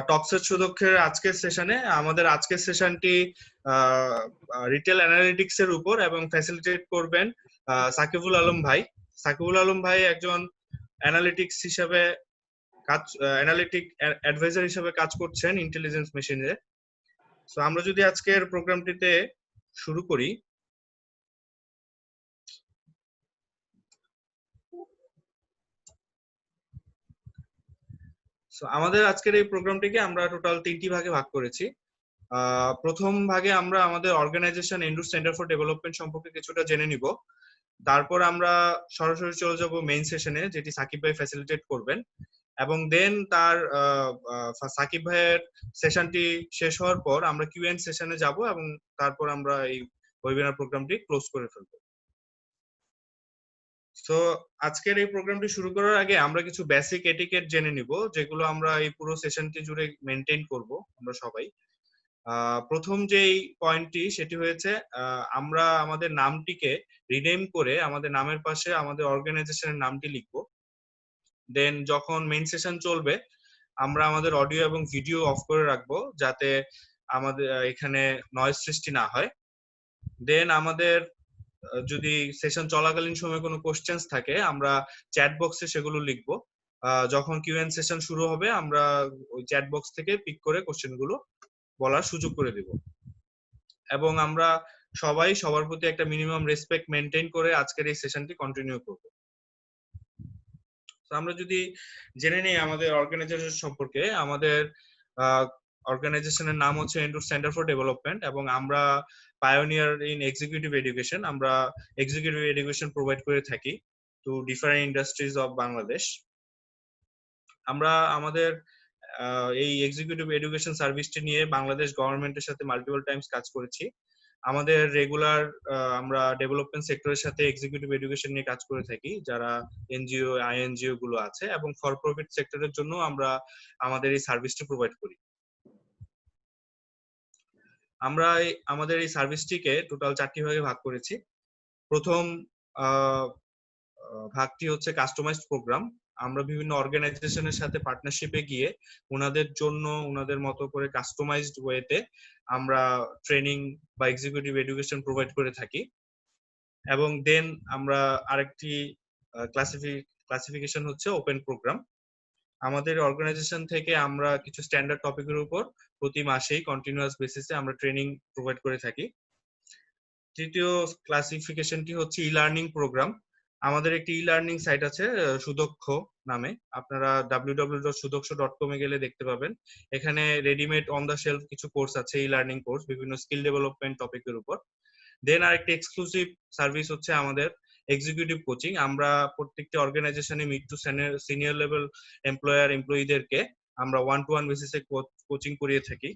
টক্সের সুদক্ষের আজকের সেশনে আমাদের আজকের সেশনটি রিটেল অ্যানালিটিক্স এর উপর এবং ফ্যাসিলিটেট করবেন সাকিবুল আলম ভাই। সাকিবুল আলম ভাই একজন অ্যানালিটিক্স হিসেবে অ্যানালিটিক অ্যাডভাইজার হিসেবে কাজ করছেন ইন্টেলিজেন্স মেশিনে। সো আমরা যদি আজকের প্রোগ্রামটিতে শুরু করি, আমাদের আজকের এই প্রোগ্রামটিকে আমরা টোটাল 3টি ভাগে ভাগ করেছি। প্রথম ভাগে আমরা আমাদের অর্গানাইজেশন এন্ডুর সেন্টার ফর ডেভেলপমেন্ট সম্পর্কে কিছুটা জেনে নিব। তারপর আমরা সরাসরি চলে যাব মেইন সেশনে, যেটি সাকিব ভাই ফ্যাসিলিটেট করবেন, এবং দেন তার সাকিব ভাইয়ের সেশনটি শেষ হওয়ার পর আমরা কিউএন সেশনে যাব এবং তারপর আমরা এই ওয়েবিনার প্রোগ্রামটি ক্লোজ করে ফেলব। সো আজকের এই প্রোগ্রামটি শুরু করার আগে আমরা কিছু বেসিক এটিকেট জেনে নিব, যেগুলো আমরা এই পুরো সেশনটি জুড়ে মেনটেন করব আমরা সবাই। প্রথম যেই পয়েন্টটি সেটি হয়েছে আমরা আমাদের নামটিকে রিনেম করে আমাদের নামের পাশে আমাদের অর্গানাইজেশনের নামটি লিখব। দেন যখন মেইন সেশন চলবে আমরা আমাদের অডিও এবং ভিডিও অফ করে রাখবো, যাতে আমাদের এখানে নয়েজ সৃষ্টি না হয়। দেন আমাদের যদি সেশন চলাকালীন সময় কোনো কোশ্চেন্স থাকে আমরা চ্যাট বক্সে সেগুলো লিখবো। যখন কিউএন সেশন শুরু হবে আমরা ওই চ্যাট বক্স থেকে পিক করে কোশ্চেনগুলো বলার সুযোগ করে দিব। এবং আমরা সবাই সবার প্রতি একটা মিনিমাম রেসপেক্ট মেনটেন করে আজকের এই সেশনটি কন্টিনিউ করব। আমরা যদি জেনে নিই আমাদের অর্গানাইজেশন সম্পর্কে, আমাদের অর্গানাইজেশনের নাম হচ্ছে এন্ডুর সেন্টার ফর ডেভেলপমেন্ট এবং আমরা পায়োনিয়ার ইন এক্সিকিউটিভ এডুকেশন। আমরা এক্সিকিউটিভ এডুকেশন প্রোভাইড করে থাকি to different industries of Bangladesh. আমরা আমাদের এই এক্সিকিউটিভ এডুকেশন সার্ভিসটি নিয়ে বাংলাদেশ গভর্নমেন্টের সাথে মাল্টিপল টাইমস কাজ করেছি। আমাদের রেগুলার আমরা ডেভেলপমেন্ট সেক্টরের সাথে এক্সিকিউটিভ এডুকেশন নিয়ে কাজ করে থাকি, যারা এনজিও আইএনজিও গুলো আছে, এবং ফর প্রফিট সেক্টরের জন্য আমরা আমাদের এই সার্ভিসটি প্রোভাইড করি। আমরা আমাদের এই সার্ভিসটিকে টোটাল 4টি ভাগে ভাগ করেছি। প্রথম ভাগটি হচ্ছে কাস্টমাইজড প্রোগ্রাম। আমরা বিভিন্ন অর্গানাইজেশনের সাথে পার্টনারশিপে গিয়ে ওনাদের জন্য ওনাদের মতো করে কাস্টমাইজড ওয়েতে আমরা ট্রেনিং বা এক্সিকিউটিভ এডুকেশন প্রোভাইড করে থাকি। এবং দেন আমরা আরেকটি ক্লাসিফিকেশন হচ্ছে ওপেন প্রোগ্রাম। আমাদের অর্গানাইজেশন থেকে আমরা কিছু স্ট্যান্ডার্ড টপিকের উপর প্রতি মাসেই কন্টিনিউয়াস বেসিসে আমরা ট্রেনিং প্রোভাইড করে থাকি। তৃতীয় ক্লাসিফিকেশনটি হচ্ছে ই লার্নিং প্রোগ্রাম। আমাদের একটি ই লার্নিং সাইট আছে সুদক্ষ নামে, আপনারা www.sudoksh.com এ গেলে দেখতে পাবেন। এখানে রেডিমেড অন দা শেলফ কিছু কোর্স আছে, ই লার্নিং কোর্স, বিভিন্ন স্কিল ডেভেলপমেন্ট টপিকের উপর। দেন আরেকটি এক্সক্লুসিভ সার্ভিস হচ্ছে আমাদের এক্সিকিউটিভ কোচিং। আমরা প্রত্যেকটি অর্গানাইজেশনে মিড টু সিনিয়র লেভেল এমপ্লয়ীদেরকে আমরা 1-to-1 বেসিসে কোচিং করিয়ে থাকি।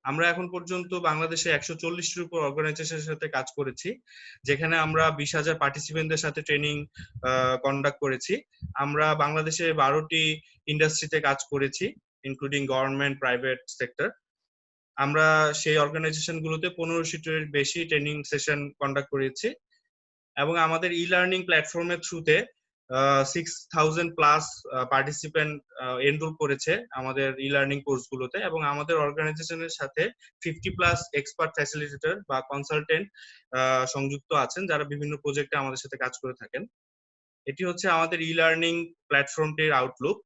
আমরা এখন পর্যন্ত বাংলাদেশে 140টির উপর অর্গানাইজেশনের সাথে কাজ করেছি, যেখানে আমরা 20,000 পার্টিসিপেন্টদের সাথে ট্রেনিং কন্ডাক্ট করেছি। আমরা বাংলাদেশে 12টি ইন্ডাস্ট্রিতে কাজ করেছি, ইনক্লুডিং গভর্নমেন্ট, প্রাইভেট সেক্টর। আমরা সেই অর্গানাইজেশন গুলোতে 1500-টির বেশি ট্রেনিং সেশন কন্ডাক্ট করেছি এবং আমাদের ই লার্নিং প্ল্যাটফর্মের থ্রুতে 6,000+ পার্টিসিপেন্ট এনরোল করেছে আমাদের ই লার্নিং কোর্স গুলোতে। এবং আমাদের অর্গানাইজেশনের সাথে 50+ এক্সপার্ট ফ্যাসিলিটেটর বা কনসালটেন্ট সংযুক্ত আছেন, যারা বিভিন্ন প্রজেক্টে আমাদের সাথে কাজ করে থাকেন। এটি হচ্ছে আমাদের ই লার্নিং প্ল্যাটফর্মটির আউটলুক।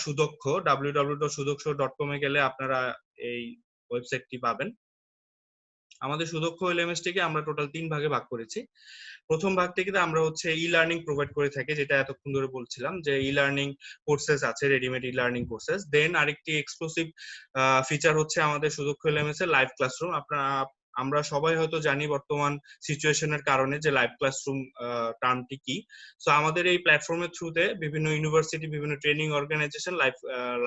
সুদক্ষ www.sudoksh.com এ গেলে আপনারা এই ওয়েবসাইটটি পাবেন। আমাদের সুদক্ষ এলএমএস টিকে আমরা টোটাল 3 ভাগে ভাগ করেছি। প্রথম ভাগ থেকে আমরা হচ্ছে ই লার্নিং প্রোভাইড করে থাকি, যেটা এতক্ষণ ধরে বলছিলাম যে ই লার্নিং কোর্সেস আছে, রেডিমেড ই লার্নিং কোর্সেস। দেন আরেকটি এক্সক্লুসিভ ফিচার হচ্ছে আমাদের সুদক্ষ এলএমএস এর লাইভ ক্লাসরুম। আমরা সবাই হয়তো জানি বর্তমান সিচুয়েশনের কারণে যে লাইভ ক্লাসরুম টার্মটি কি। সো আমাদের এই প্ল্যাটফর্মের থ্রুতে বিভিন্ন ইউনিভার্সিটি, বিভিন্ন ট্রেনিং অর্গানাইজেশন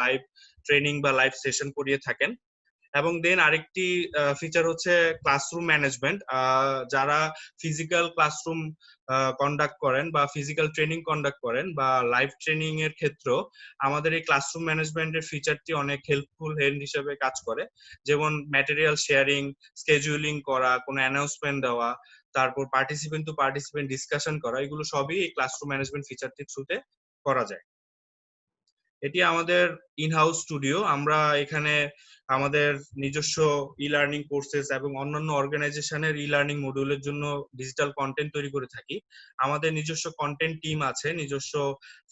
লাইভ ট্রেনিং বা লাইভ সেশন করিয়ে থাকেন। এবং দেন আরেকটি ফিচার হচ্ছে ক্লাসরুম ম্যানেজমেন্ট। যারা ফিজিক্যাল ক্লাসরুম কন্ডাক্ট করেন বা ফিজিক্যাল ট্রেনিং কন্ডাক্ট করেন বা লাইভ ট্রেনিং এর ক্ষেত্রেও আমাদের এই ক্লাসরুম ম্যানেজমেন্টের ফিচারটি অনেক হেল্পফুল হ্যান্ড হিসেবে কাজ করে। যেমন ম্যাটেরিয়াল শেয়ারিং, স্কেজুলিং করা, কোনো অ্যানাউন্সমেন্ট দেওয়া, তারপর পার্টিসিপেন্ট টু পার্টিসিপেন্ট ডিসকাশন করা, এগুলো সবই এই ক্লাসরুম ম্যানেজমেন্ট ফিচারটির থ্রুতে করা যায়। এটি আমাদের ইনহাউস স্টুডিও। আমরা এখানে আমাদের নিজস্ব ই লার্নিং কোর্সেস এবং অন্যান্য অর্গানাইজেশনের ই লার্নিং মডিউলের জন্য ডিজিটাল কন্টেন্ট তৈরি করে থাকি। আমাদের নিজস্ব কন্টেন্ট টিম আছে, নিজস্ব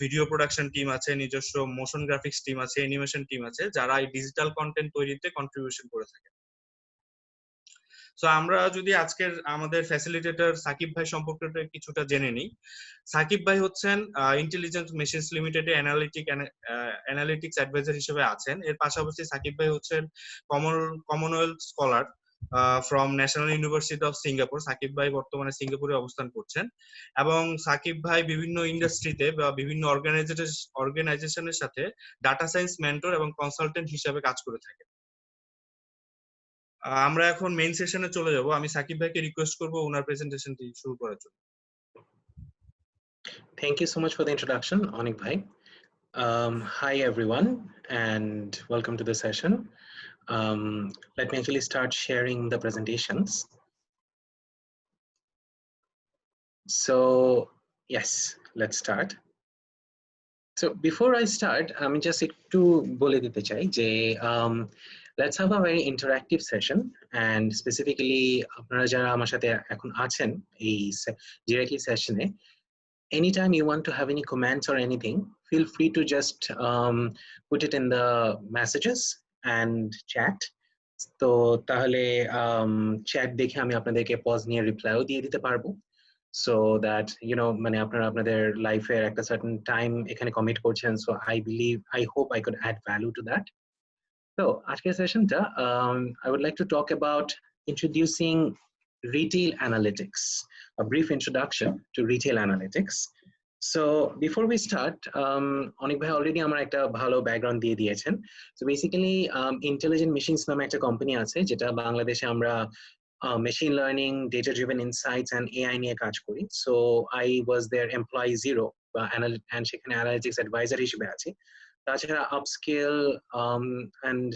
ভিডিও প্রোডাকশন টিম আছে, নিজস্ব মোশন গ্রাফিক্স টিম আছে, অ্যানিমেশন টিম আছে, যারা এই ডিজিটাল কন্টেন্ট তৈরিতে কন্ট্রিবিউশন করে থাকে। সো আমরা যদি আজকের আমাদের ফ্যাসিলিটেটর সাকিব ভাই সম্পর্কে কিছুটা জেনে নিই। সাকিব ভাই হচ্ছেন ইন্টেলিজেন্ট মেশিনস লিমিটেডে অ্যানালিটিক্স অ্যাডভাইজার হিসেবে আছেন। এর পাশাপাশি সাকিব ভাই হচ্ছেন commonwealth scholar from National University of Singapore. Shakib ভাই বর্তমানে সিঙ্গাপুরে অবস্থান করছেন এবং সাকিব ভাই বিভিন্ন ইন্ডাস্ট্রিতে বা বিভিন্ন অর্গানাইজেশনের সাথে ডাটা সায়েন্স মেন্টর এবং কনসালটেন্ট হিসেবে কাজ করে থাকেন। আমরা এখন মেইন সেশনে চলে যাব। আমি সাকিব ভাইকে রিকোয়েস্ট করব ওনার প্রেজেন্টেশনটি শুরু করার জন্য। Thank you so much for the introduction, Onik Bhai. Hi everyone, and welcome to the session. Let me actually start sharing the presentations. So yes, let's start. So before I start, আমি just একটু বলে দিতে চাই যে let's have a very interactive session, and specifically আপনারা যারা আমার সাথে এখন আছেন এই directly session-এ, anytime you want to have any comments or anything, feel free to just put it in the messages and chat. তো তাহলে chat দেখে আমি আপনাদেরকে pause নিয়ে replyও দিয়ে দিতে পারবো, so that you know মানে আপনারা আপনাদের লাইফের একটা certain time এখানে commit করছেন, so I hope I could add value to that. So আজকের সেশনটা I would like to talk about introducing retail analytics, a brief introduction to retail analytics. So before we start, Onik bhai already আমার একটা ভালো background দিয়ে দিয়েছেন। So basically intelligent machines নামে একটা company আছে যেটা বাংলাদেশে আমরা machine learning, data driven insights and AI নিয়ে কাজ করি। So I was their employee zero and সেখানে analytics advisor হিসেবে আছি। তাছাড়া আপস্কেল and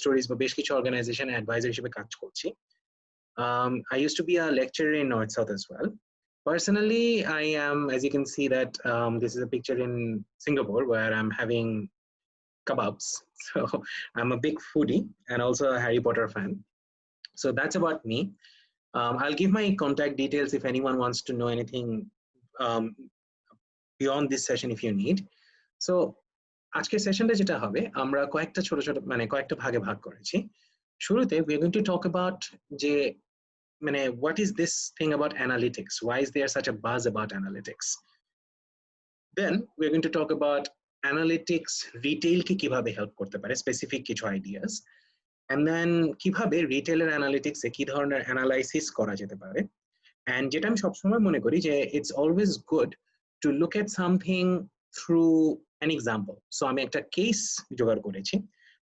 স্টোরিজ বা বেশ কিছু অর্গানাইজেশন অ্যাডভাইজার হিসেবে কাজ করছি। I used to be a lecturer in North South as well. Personally, I am, as you can see that this is a picture in Singapore where I'm having kebabs. So I'm a big foodie and also a Harry Potter fan. So that's about me. I'll give my contact details if anyone wants to know anything beyond this session if you need. So আজকের সেশনটা যেটা হবে আমরা কয়েকটা ছোট ছোট মানে কয়েকটা ভাগে ভাগ করেছি। শুরুতে we are going to talk about যে মানে what is this thing about analytics, why is there such a buzz about analytics. Then we are going to talk about analytics retail কে কিভাবে হেল্প করতে পারে, স্পেসিফিক কিছু ideas, and then কিভাবে রিটেলের analytics এ কি ধরনের analysis করা যেতে পারে। and যেটা আমি সবসময় মনে করি যে it's always good to look at something through an example. So আমি একটা কেস জোগাড় করেছি,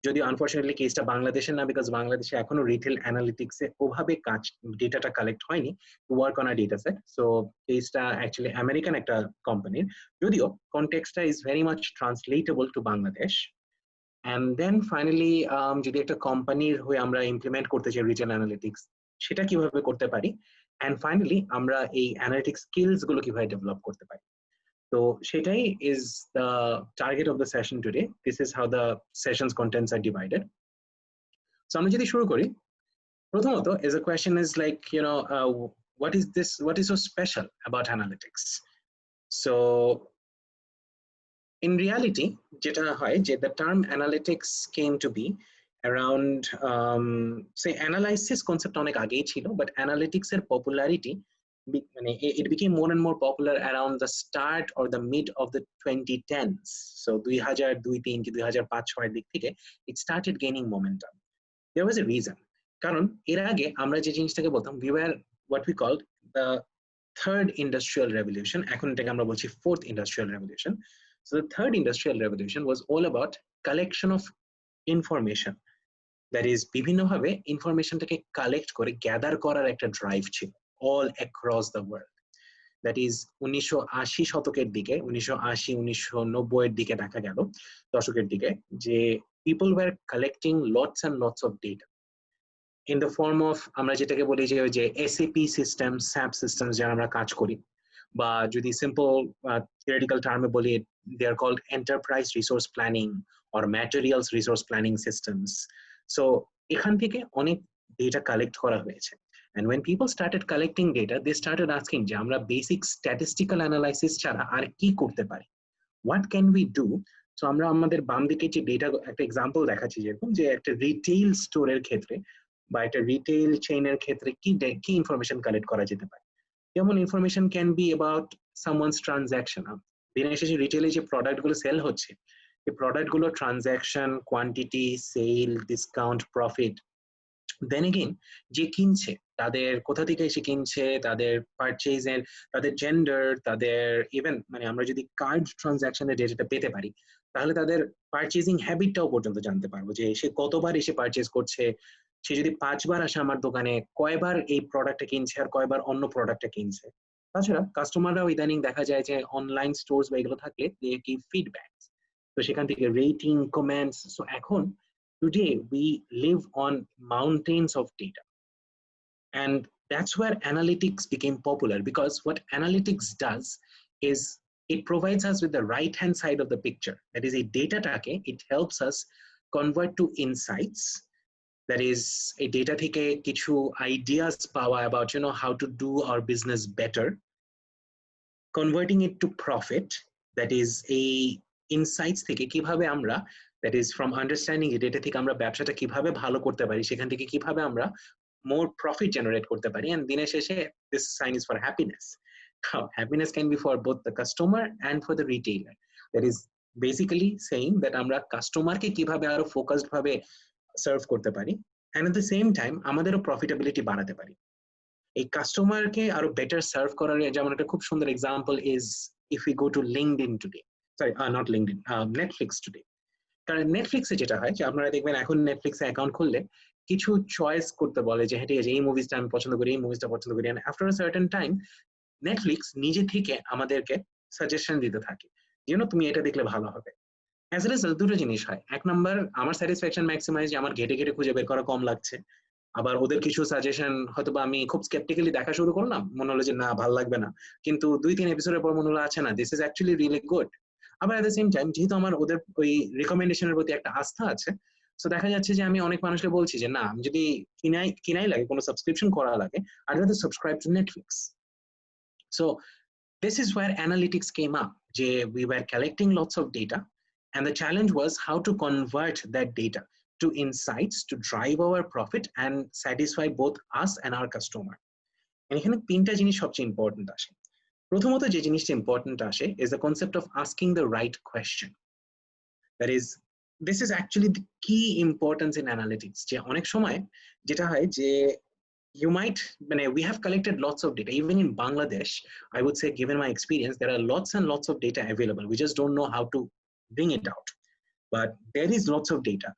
যদিও আনফরচুনেটলি কেসটা বাংলাদেশে না, বিকজ বাংলাদেশে এখনো রিটেল অ্যানালিটিক্সে ওভাবে কাজ ডেটাটা কালেক্ট হয়নি to work on a data set. So কেসটা অ্যাকচুয়ালি আমেরিকান একটা কোম্পানির, যদিও কনটেক্সটটা is very much translatable to Bangladesh. And then finally যদি একটা কোম্পানির হয়ে আমরা ইমপ্লিমেন্ট করতে চাই রিটেল অ্যানালিটিক্স, সেটা কিভাবে করতে পারি, অ্যান্ড ফাইনালি আমরা এই অ্যানালিটিক্স স্কিলস গুলো কিভাবে ডেভেলপ করতে পারি। So সেটাই is the target of the session today. This is how the session's contents are divided. So আমরা যদি শুরু করি, প্রথমত is a question is like, you know, what is so special about analytics? So in reality যেটা হয় যে the term analytics came to be around say analysis concept অনেক আগেই ছিল, but analytics এর popularity it became more and more popular around the start or the mid of the 2010s. So 2002-3 কি 2005-6 দিক থেকে it started gaining momentum. There was a reason. কারণ এর আগে আমরা যে জিনিসটাকে বলতাম we were what we called the third industrial revolution, এখন এটাকে আমরা বলছি fourth industrial revolution. So the third industrial revolution was all about collection of information. That is বিভিন্নভাবে ইনফরমেশনটাকে কালেক্ট করে গ্যাদার করার একটা ড্রাইভ ছিল all across the world. That is 1980 শতকের দিকে, 1980-1990 এর দিকে দেখা গেল, দশকের দিকে, যে people were collecting lots and lots of data in the form of আমরা যেটাকে বলি যে SAP systems, SAP systems যারা আমরা কাজ করি, বা যদি সিম্পল থিওরিটিক্যাল টার্মে বলি, they are called enterprise resource planning or materials resource planning systems. So এখান থেকে অনেক ডেটা কালেক্ট করা হয়েছে। And when people started collecting data, they started asking যে আমরা basic statistical analysis ছাড়া আর কি করতে পারি, what can we do? So আমরা আমাদের বাম দিকে যে ডেটা একটা এক্সাম্পল দেখাচ্ছি, যেরকম যে একটা রিটেইল স্টোরের ক্ষেত্রে বা একটা রিটেইল চেইনের ক্ষেত্রে কি কি ইনফরমেশন কালেক্ট করা যেতে পারে। যেমন information can be about someone's transaction. দিনের শেষে রিটেইলে যে প্রোডাক্ট গুলো সেল হচ্ছে, এই প্রোডাক্ট গুলো transaction, quantity, sale, discount, profit. Then again যে কিনছে তাদের কোথা থেকে এসে কিনছে, তাদের পারচেজের, তাদের জেন্ডার, তাদের ইভেন মানে আমরা যদি কার্ড ট্রানজাকশনের ডেটাটা পেতে পারি, তাহলে তাদের পারচেজিং হ্যাবিটটাও পর্যন্ত জানতে পারবো, যে সে কতবার এসে পারচেজ করছে। সে যদি 5 বার আসে আমার দোকানে, কয়বার এই প্রোডাক্টটা কিনছে আর কয়বার অন্য প্রোডাক্টটা কিনছে। তাছাড়া কাস্টমাররাও ইদানিং দেখা যায় যে অনলাইন স্টোরস বা এগুলো থাকলে দে গিভ ফিডব্যাক, তো সেখান থেকে রেটিং, কমেন্টস। সো এখন today we live on mountains of data, and that's where analytics became popular, because what analytics does is it provides us with the right hand side of the picture, that is a data take, it helps us convert to insights, that is a data থেকে কিছু ideas পাওয়া about how to do our business better, converting it to profit, that is a insights থেকে কিভাবে আমরা, that is from understanding the data থেকে আমরা ব্যবসাটা কিভাবে ভালো করতে পারি, সেখান থেকে কিভাবে আমরা more profit generate করতে পারি। and দিনের শেষে this sign is for happiness. Happiness can be for both the customer and for the retailer, that is basically saying that আমরা কাস্টমারকে কিভাবে আরো ফোকাসড ভাবে সার্ভ করতে পারি, and at the same time আমাদেরও প্রফিটেবিলিটি বাড়াতে পারি। এই কাস্টমারকে আরো বেটার সার্ভ করার যেমন একটা খুব সুন্দর example is if you go to LinkedIn today, sorry not LinkedIn, Netflix today. কারণ নেটফ্লিক্সে যেটা হয় যে আপনারা দেখবেন এখন নেটফ্লিক্সে অ্যাকাউন্ট খুললে কিছু চয়েস করতে বলে যে হ্যাঁ ঠিক আছে এই মুভিসটা আমি পছন্দ করি, এই মুভিসটা পছন্দ করি, and after a certain time Netflix নিজে থেকে আমাদেরকে সাজেশন দিতে থাকে, তুমি এটা দেখলে ভালো হবে। অ্যাজ এ রেজাল্ট দুটো জিনিস হয়, এক নাম্বার আমার স্যাটিসফ্যাকশন ম্যাক্সিমাইজ, আমার ঘেটে ঘেটে খুঁজে বের করা কম লাগছে। আবার ওদের কিছু সাজেশন হয়তো বা আমি খুব স্কেপটিক্যালি দেখা শুরু করলাম, মনে হলো যে না ভালো লাগবে না, কিন্তু 2-3 এপিসোডের পর মনে হলো আচ্ছা না this is actually really good. আবার এট দ্য সেম টাইম যেহেতু আমার ওদের ওই রিকমেন্ডেশনের প্রতি একটা আস্থা আছে, সো দেখা যাচ্ছে যে আমি অনেক মানুষকে বলছি যে না আমি যদি কিনাই লাগে, কোনো সাবস্ক্রিপশন করা লাগে, I rather subscribe to Netflix. So this is where analytics came up. We were collecting lots of data, and the challenge was how to convert that data to insights to drive our profit and satisfy both us and our customer. And এখানে তিনটা জিনিস সবচেয়ে important আসে। প্রথমত যে জিনিসটা important আসে is the concept of asking the right question. That is, this is actually the key importance in analytics. যে অনেক সময় যেটা হয় যে you might, we have collected lots of data. Even in Bangladesh, I would say, given my experience, there are lots and lots of data available. We just don't know how to bring it out. But there is lots of data.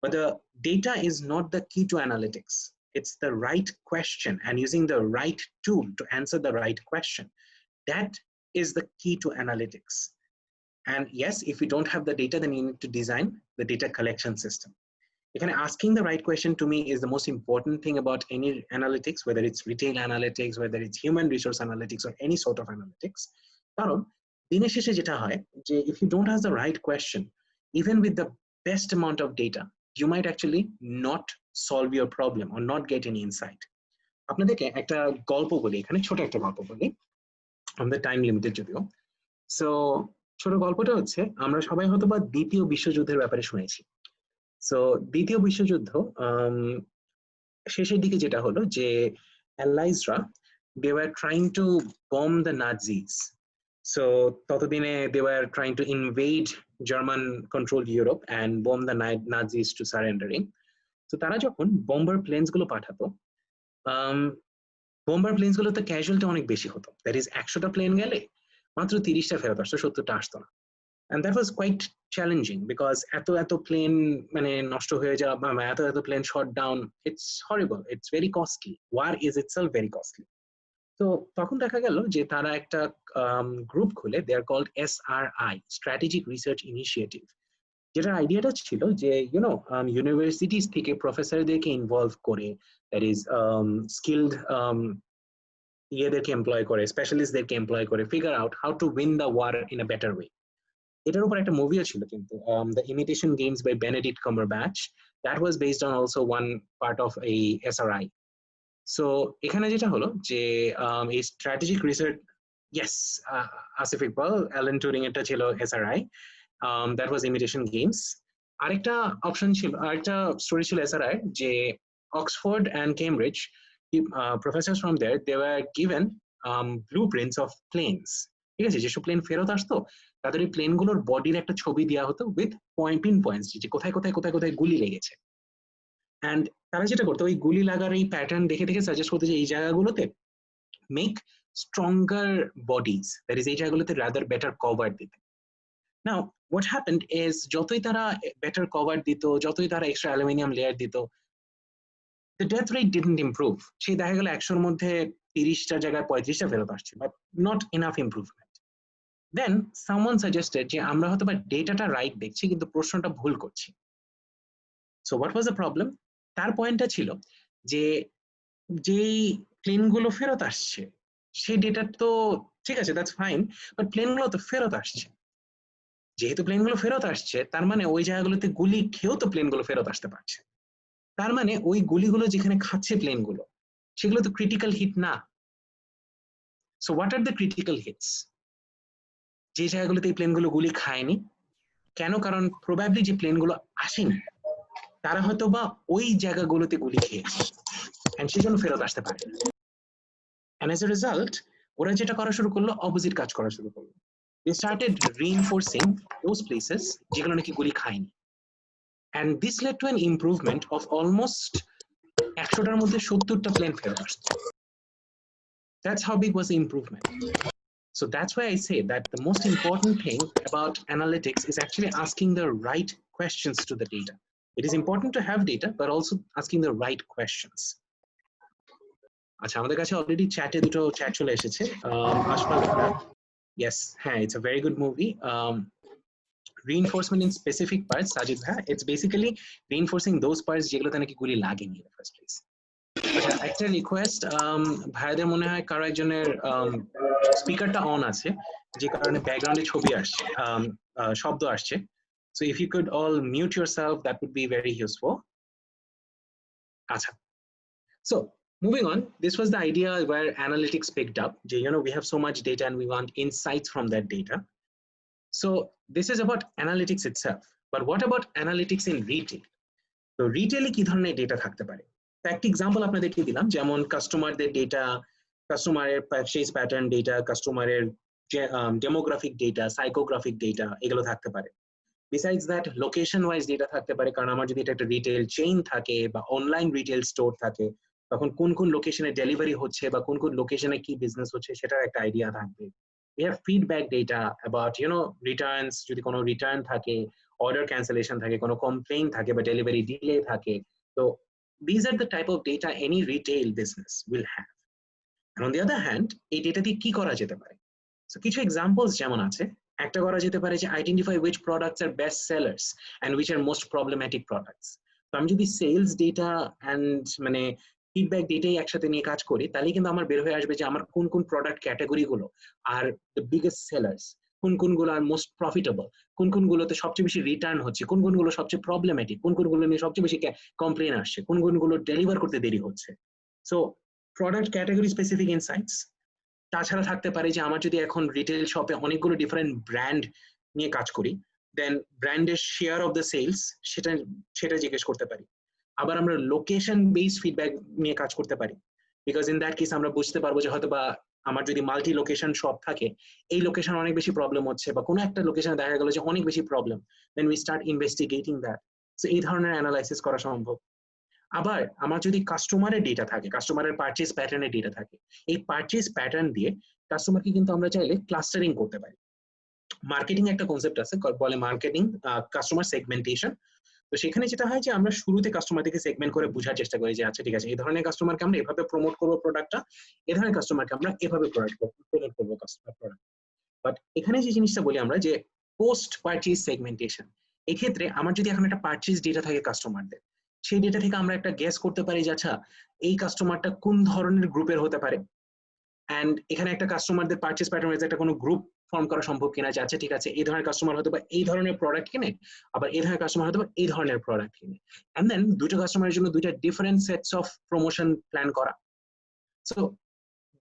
But the data is not the key to analytics. It's the right question and using the right tool to answer the right question. That is the key to analytics. And yes, if you don't have the data, then you need to design the data collection system. Asking the right question to me is the most important thing about any analytics, whether it's retail analytics, whether it's human resource analytics, or any sort of analytics. কারণ দিনের শেষে যেটা হয় যে if you don't ask the right question, even with the best amount of data, you might actually not solve your problem or not get any insight. আপনাদেরকে একটা গল্প বলি, এখানে ছোট একটা গল্প বলি, আমাদের টাইম লিমিটেড যদিও। সো ছোট গল্পটা হচ্ছে, আমরা সবাই হয়তো বা দ্বিতীয় বিশ্বযুদ্ধের ব্যাপারে শুনেছি। সো দ্বিতীয় বিশ্বযুদ্ধ শেষের দিকে যেটা হলো যে অ্যালাইজরা they were trying to bomb the Nazis. So ততদিনে they were trying to invade German controlled Europe and bomb the Nazis to surrendering. So তারা যখন bomber planes গুলো পাঠাতো, bomber planes গুলোতে ক্যাজুয়ালিটি অনেক বেশি হতো, দ্যাট ইজ 100টা প্লেন গেলে মাত্র 30টা ফেরত আসতো, 70টা আসতো না। And that was quite challenging because eto plane নষ্ট হয়ে যাওয়া বা এত plane shot down, it's horrible, it's very costly. War is itself very costly. So তখন দেখা গেল যে তারা একটা গ্রুপ খুলে, they are called SRI, Strategic Research Initiative, যেটার আইডিয়াটা ছিল যে ইউনিভার্সিটিজ থেকে প্রফেসরদেরকে ইনভলভ করে, দ্যাট ইজ স্কিলড ইয়েদেরকে এমপ্লয় করে, স্পেশালিস্টদেরকে এমপ্লয় করে, figure out how to win the war in a better way. এটার উপর একটা মুভিও ছিল কিন্তু, the imitation games by Benedict Cumberbatch, that was based on also one part of এই SRI। সো এখানে যেটা হলো যে এই strategic research, yes, Asif Iqbal, Alan Turing এটা ছিল SRI, that was imitation games. আরেকটা অপশন ছিল, আরেকটা স্টোরি ছিল SRI, যে Oxford and Cambridge professors from there, they were given blueprints of planes, ঠিক আছে, যেসব প্লেন ফেরত আসতো তাদের এই প্লেনগুলোর বডির একটা ছবি দেওয়া হতো উইথ পিন পয়েন্টস, যে কোথায় কোথায় কোথায় কোথায় গুলি লেগেছে। অ্যান্ড তারা যেটা করতো ওই গুলি লাগার এই প্যাটার্ন দেখে দেখে সাজেস্ট করতো যে এই জায়গাগুলোতে make stronger bodies, that is এই জায়গাগুলোতে রাদার বেটার কভার দিতে। নাও হোয়াট হ্যাপেন্ড ইজ যতই তারা বেটার কভার দিত, যতই তারা এক্সট্রা অ্যালুমিনিয়াম লেয়ার দিত, the death rate didn't improve. সেই দেখা গেল 100-র মধ্যে 30টার জায়গায় 35টা ফেরত আসছে, but not enough improvement. Then someone suggested যে আমরা হয়তো বা ডেটাটা রাইট দেখছি কিন্তু প্রশ্নটা ভুল করছি। So what was the problem? তার পয়েন্টটা ছিল যে যেই প্লেনগুলো ফেরত আসছে সেই ডেটা তো ঠিক আছে, দ্যাটস ফাইন, বাট প্লেনগুলো তো ফেরত আসছে। যেহেতু প্লেনগুলো ফেরত আসছে তার মানে ওই জায়গাগুলোতে গুলি খেয়েও তো প্লেনগুলো ফেরত আসতে পারছে। তার মানে ওই গুলিগুলো যেখানে খাচ্ছে প্লেনগুলো সেগুলো তো ক্রিটিক্যাল হিট না। So what are the critical hits? যে জায়গাগুলোতে এই প্লেনগুলো গুলি খায়নি কেন? কারণ প্রবাবলি যে প্লেনগুলো আসেনি তারা হয়তো বা ওই জায়গাগুলোতে গুলি খেয়েছে এন্ড সেজন্য ফেরত আসতে পারে। এন্ড অ্যাজ এ রেজাল্ট ওরা যেটা করা শুরু করলো, অপোজিট কাজ করা শুরু করলো। They started reinforcing those places যেগুলো নাকি গুলি খায়নি। And this led to an improvement of almost 100টার মধ্যে 70টা প্লেন ফেরত আসতো। That's how big was the improvement. So that's why I say that the most important thing about analytics is actually asking the right questions to the data. It is important to have data, but also asking the right questions. আচ্ছা, আমাদের কাছে already চ্যাটে দুটো chat চলে এসেছে। Ashfaq, yes, হ্যাঁ, it's a very good movie. Reinforcement in specific parts, Sajid bhai, it's basically reinforcing those parts যেগুলোতে নাকি গুলি লাগেনি in the first place. আচ্ছা, একটা রিকোয়েস্ট, ভাইদের মনে হয় কারো একজনের স্পিকারটা অন আছে যে কারণে ব্যাকগ্রাউন্ডে ছবি আসছে, শব্দ আসছে। So if you could all mute yourself, that would be very useful. আচ্ছা, so moving on, this was the idea where analytics picked up. We have so much data and we want insights from that data. So this is about analytics itself. But what about analytics in retail? So retail কি ধরনের data থাকতে পারে? একটা example আপনাদেরকে দিলাম, যেমন কাস্টমারদের data, কাস্টমারের পারচেজ প্যাটার্ন ডেটা, কাস্টমারের ডেমোগ্রাফিক ডেটা, সাইকোগ্রাফিক ডেটা, এগুলো থাকতে পারে। Besides that, location wise data থাকতে পারে, কারণ আমার যদি এটা একটা রিটেল চেইন থাকে বা অনলাইন রিটেল স্টোর থাকে তখন কোন কোন লোকেশনে ডেলিভারি হচ্ছে বা কোন কোন লোকেশনে কি বিজনেস হচ্ছে সেটার একটা আইডিয়া থাকবে। We have feedback data about returns, যদি কোনো রিটার্ন থাকে, অর্ডার ক্যান্সেলেশন থাকে, কোনো কমপ্লেইন থাকে বা ডেলিভারি ডিলে থাকে। So these are the type of data any retail business will have. And on the other hand, এই ডেটা দিয়ে কি করা যেতে পারে? So কিছু এক্সাম্পলস যেমন আছে, একটা করা যেতে পারে যে identify which products are best sellers and which are most problematic products. তো আমি যদি সেলস ডেটা এন্ড মানে ফিডব্যাক ডেটাই একসাথে নিয়ে কাজ করি তাহলে কিন্তু আমার বের হয়ে আসবে যে আমার কোন কোন প্রোডাক্ট ক্যাটাগরি গুলো আর দ্য বিগেস্ট সেলার্স, কোন কোনগুলো আর মোস্ট প্রফিটেবল, কোন কোনগুলোতে সবচেয়ে বেশি রিটার্ন হচ্ছে, কোন কোনগুলো সবচেয়ে প্রবলেমেটিক, কোন কোনগুলো নিয়ে সবচেয়ে বেশি কমপ্লেন আসছে, কোন কোনগুলো ডেলিভার করতে দেরি হচ্ছে। So product category specific insights. তাছাড়া থাকতে পারে যে আমার যদি এখন রিটেল শপে অনেকগুলো ডিফারেন্ট ব্র্যান্ড নিয়ে কাজ করি, দেন ব্র্যান্ডের শেয়ার অফ দ্য সেলস সেটা জিজ্ঞেস করতে পারি। আবার আমরা লোকেশন বেসড ফিডব্যাক নিয়ে কাজ করতে পারি, বিকজ ইন দ্যাট কেস আমরা বুঝতে পারবো যে হয়তো বা আমার যদি মাল্টি লোকেশন শপ থাকে, এই লোকেশন অনেক বেশি প্রবলেম হচ্ছে বা কোনো একটা লোকেশনে দেখা গেল যে অনেক বেশি problem, then we start investigating that. So এই ধরনের অ্যানালাইসিস করা সম্ভব। আবার আমার যদি কাস্টমারের ডেটা থাকে, কাস্টমারের পারচেজ প্যাটার্নের ডেটা থাকে, এই পারচেজ প্যাটার্ন দিয়ে কাস্টমারকে কিন্তু আমরা চাইলে ক্লাস্টারিং করতে পারি। মার্কেটিং একটা কনসেপ্ট আছে, বলে মার্কেটিং কাস্টমার সেগমেন্টেশন। তো সেখানে যেটা হয় যে আমরা শুরুতে কাস্টমারকে সেগমেন্ট করে বোঝার চেষ্টা করি যে আচ্ছা ঠিক আছে, এই ধরনের কাস্টমারকে আমরা এভাবে প্রমোট করবো প্রোডাক্টটা, এই ধরনের কাস্টমারকে আমরা এভাবে প্রমোট করবো কাস্টমার প্রোডাক্ট। বাট এখানে যে জিনিসটা বলি আমরা যে পোস্ট পারচেজ সেগমেন্টেশন, এক্ষেত্রে আমার যদি এখন একটা পারচেজ ডেটা থাকে কাস্টমারদের, সেই ডেটা থেকে আমরা একটা গেস করতে পারি যে আচ্ছা এই কাস্টমারটা কোন ধরনের গ্রুপের হতে পারে। অ্যান্ড এখানে একটা কাস্টমারদের পারচেস প্যাটার্ন একটা কোনো গ্রুপ ফর্ম করা সম্ভব কিনা, যে আচ্ছা ঠিক আছে এই ধরনের কাস্টমার হয়তো বা এই ধরনের প্রোডাক্ট কিনে, আবার এই ধরনের কাস্টমার হয়তো বা এই ধরনের প্রোডাক্ট কিনে, অ্যান্ড দেন দুটো কাস্টমারের জন্য দুইটা different sets of promotion plan করা। So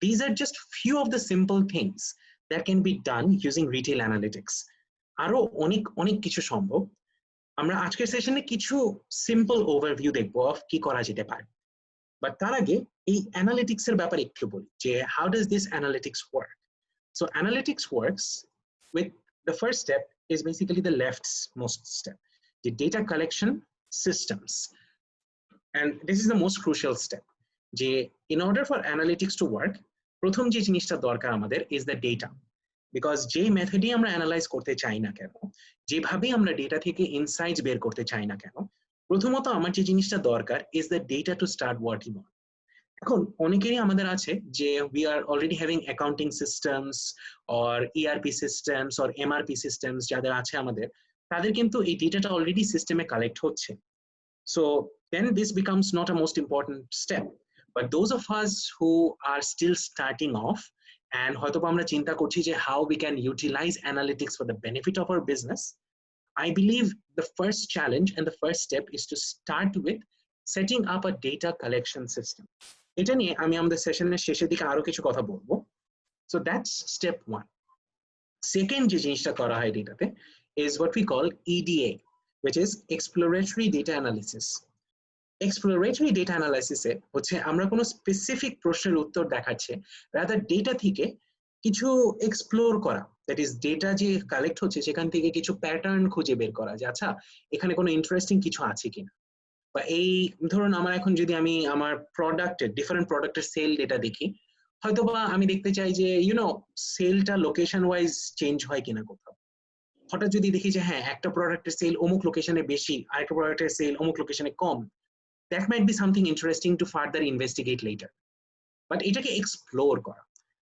these are just few of the simple things that can be done using retail analytics. আরো অনেক অনেক কিছু সম্ভব। আমরা আজকের সেশনে কিছু সিম্পল ওভারভিউ দেখবো অফ কি করা যেতে পারে, বাট তার আগে এই অ্যানালিটিক্স এর ব্যাপারে একটু বলি যে how does this analytics work. So analytics works with the first step is basically the leftmost step, the data collection systems, and this is the most crucial step. যে in order for analytics to work, প্রথম যে জিনিসটা দরকার আমাদের is the data, because যে মেথডই আমরা analyse করতে চাই না কেন, যেভাবে আমরা ডেটা থেকে ইনসাইটস বের করতে চাই না কেন, প্রথমত আমার যে জিনিসটা দরকার is the data to start working on. এখন অনেকেরই আমাদের আছে যে we are already having accounting systems or ERP systems or MRP systems যাদের আছে আমাদের, তাদের কিন্তু এই ডেটাটা অলরেডি সিস্টেমে কালেক্ট হচ্ছে। So then this becomes not a most important step. But those of us who are still starting off and hoytoba amra chinta korchi je how we can utilize analytics for the benefit of our business, I believe the first challenge and the first step is to start with setting up a data collection system. Eta niye ami amader session er shesher dike aro kichu kotha bolbo. So that's step 1. Second je jinishta kora hoy data te is what we call EDA, which is exploratory data analysis. Exploratory data অ্যানালাইসিসে হচ্ছে আমরা কোনো specific প্রশ্নের উত্তর দেখাচ্ছে, rather data থেকে কিছু explore করা, দ্যাট ইজ ডেটা যে কালেক্ট হচ্ছে সেখান থেকে কিছু প্যাটার্ন খুঁজে বের করা যে আচ্ছা এখানে কোনো ইন্টারেস্টিং কিছু আছে কিনা। বা এই ধরুন আমার এখন যদি আমি আমার প্রোডাক্টের ডিফারেন্ট প্রোডাক্টের সেল ডেটা দেখি, হয়তো বা আমি দেখতে চাই যে সেলটা লোকেশন ওয়াইজ চেঞ্জ হয় কিনা কোথাও। হঠাৎ যদি দেখি যে হ্যাঁ একটা প্রোডাক্টের সেল অমুক লোকেশনে বেশি, আরেকটা প্রোডাক্টের সেল অমুক লোকেশনে কম, that might be something interesting to further investigate later. But এটাকে explore করা।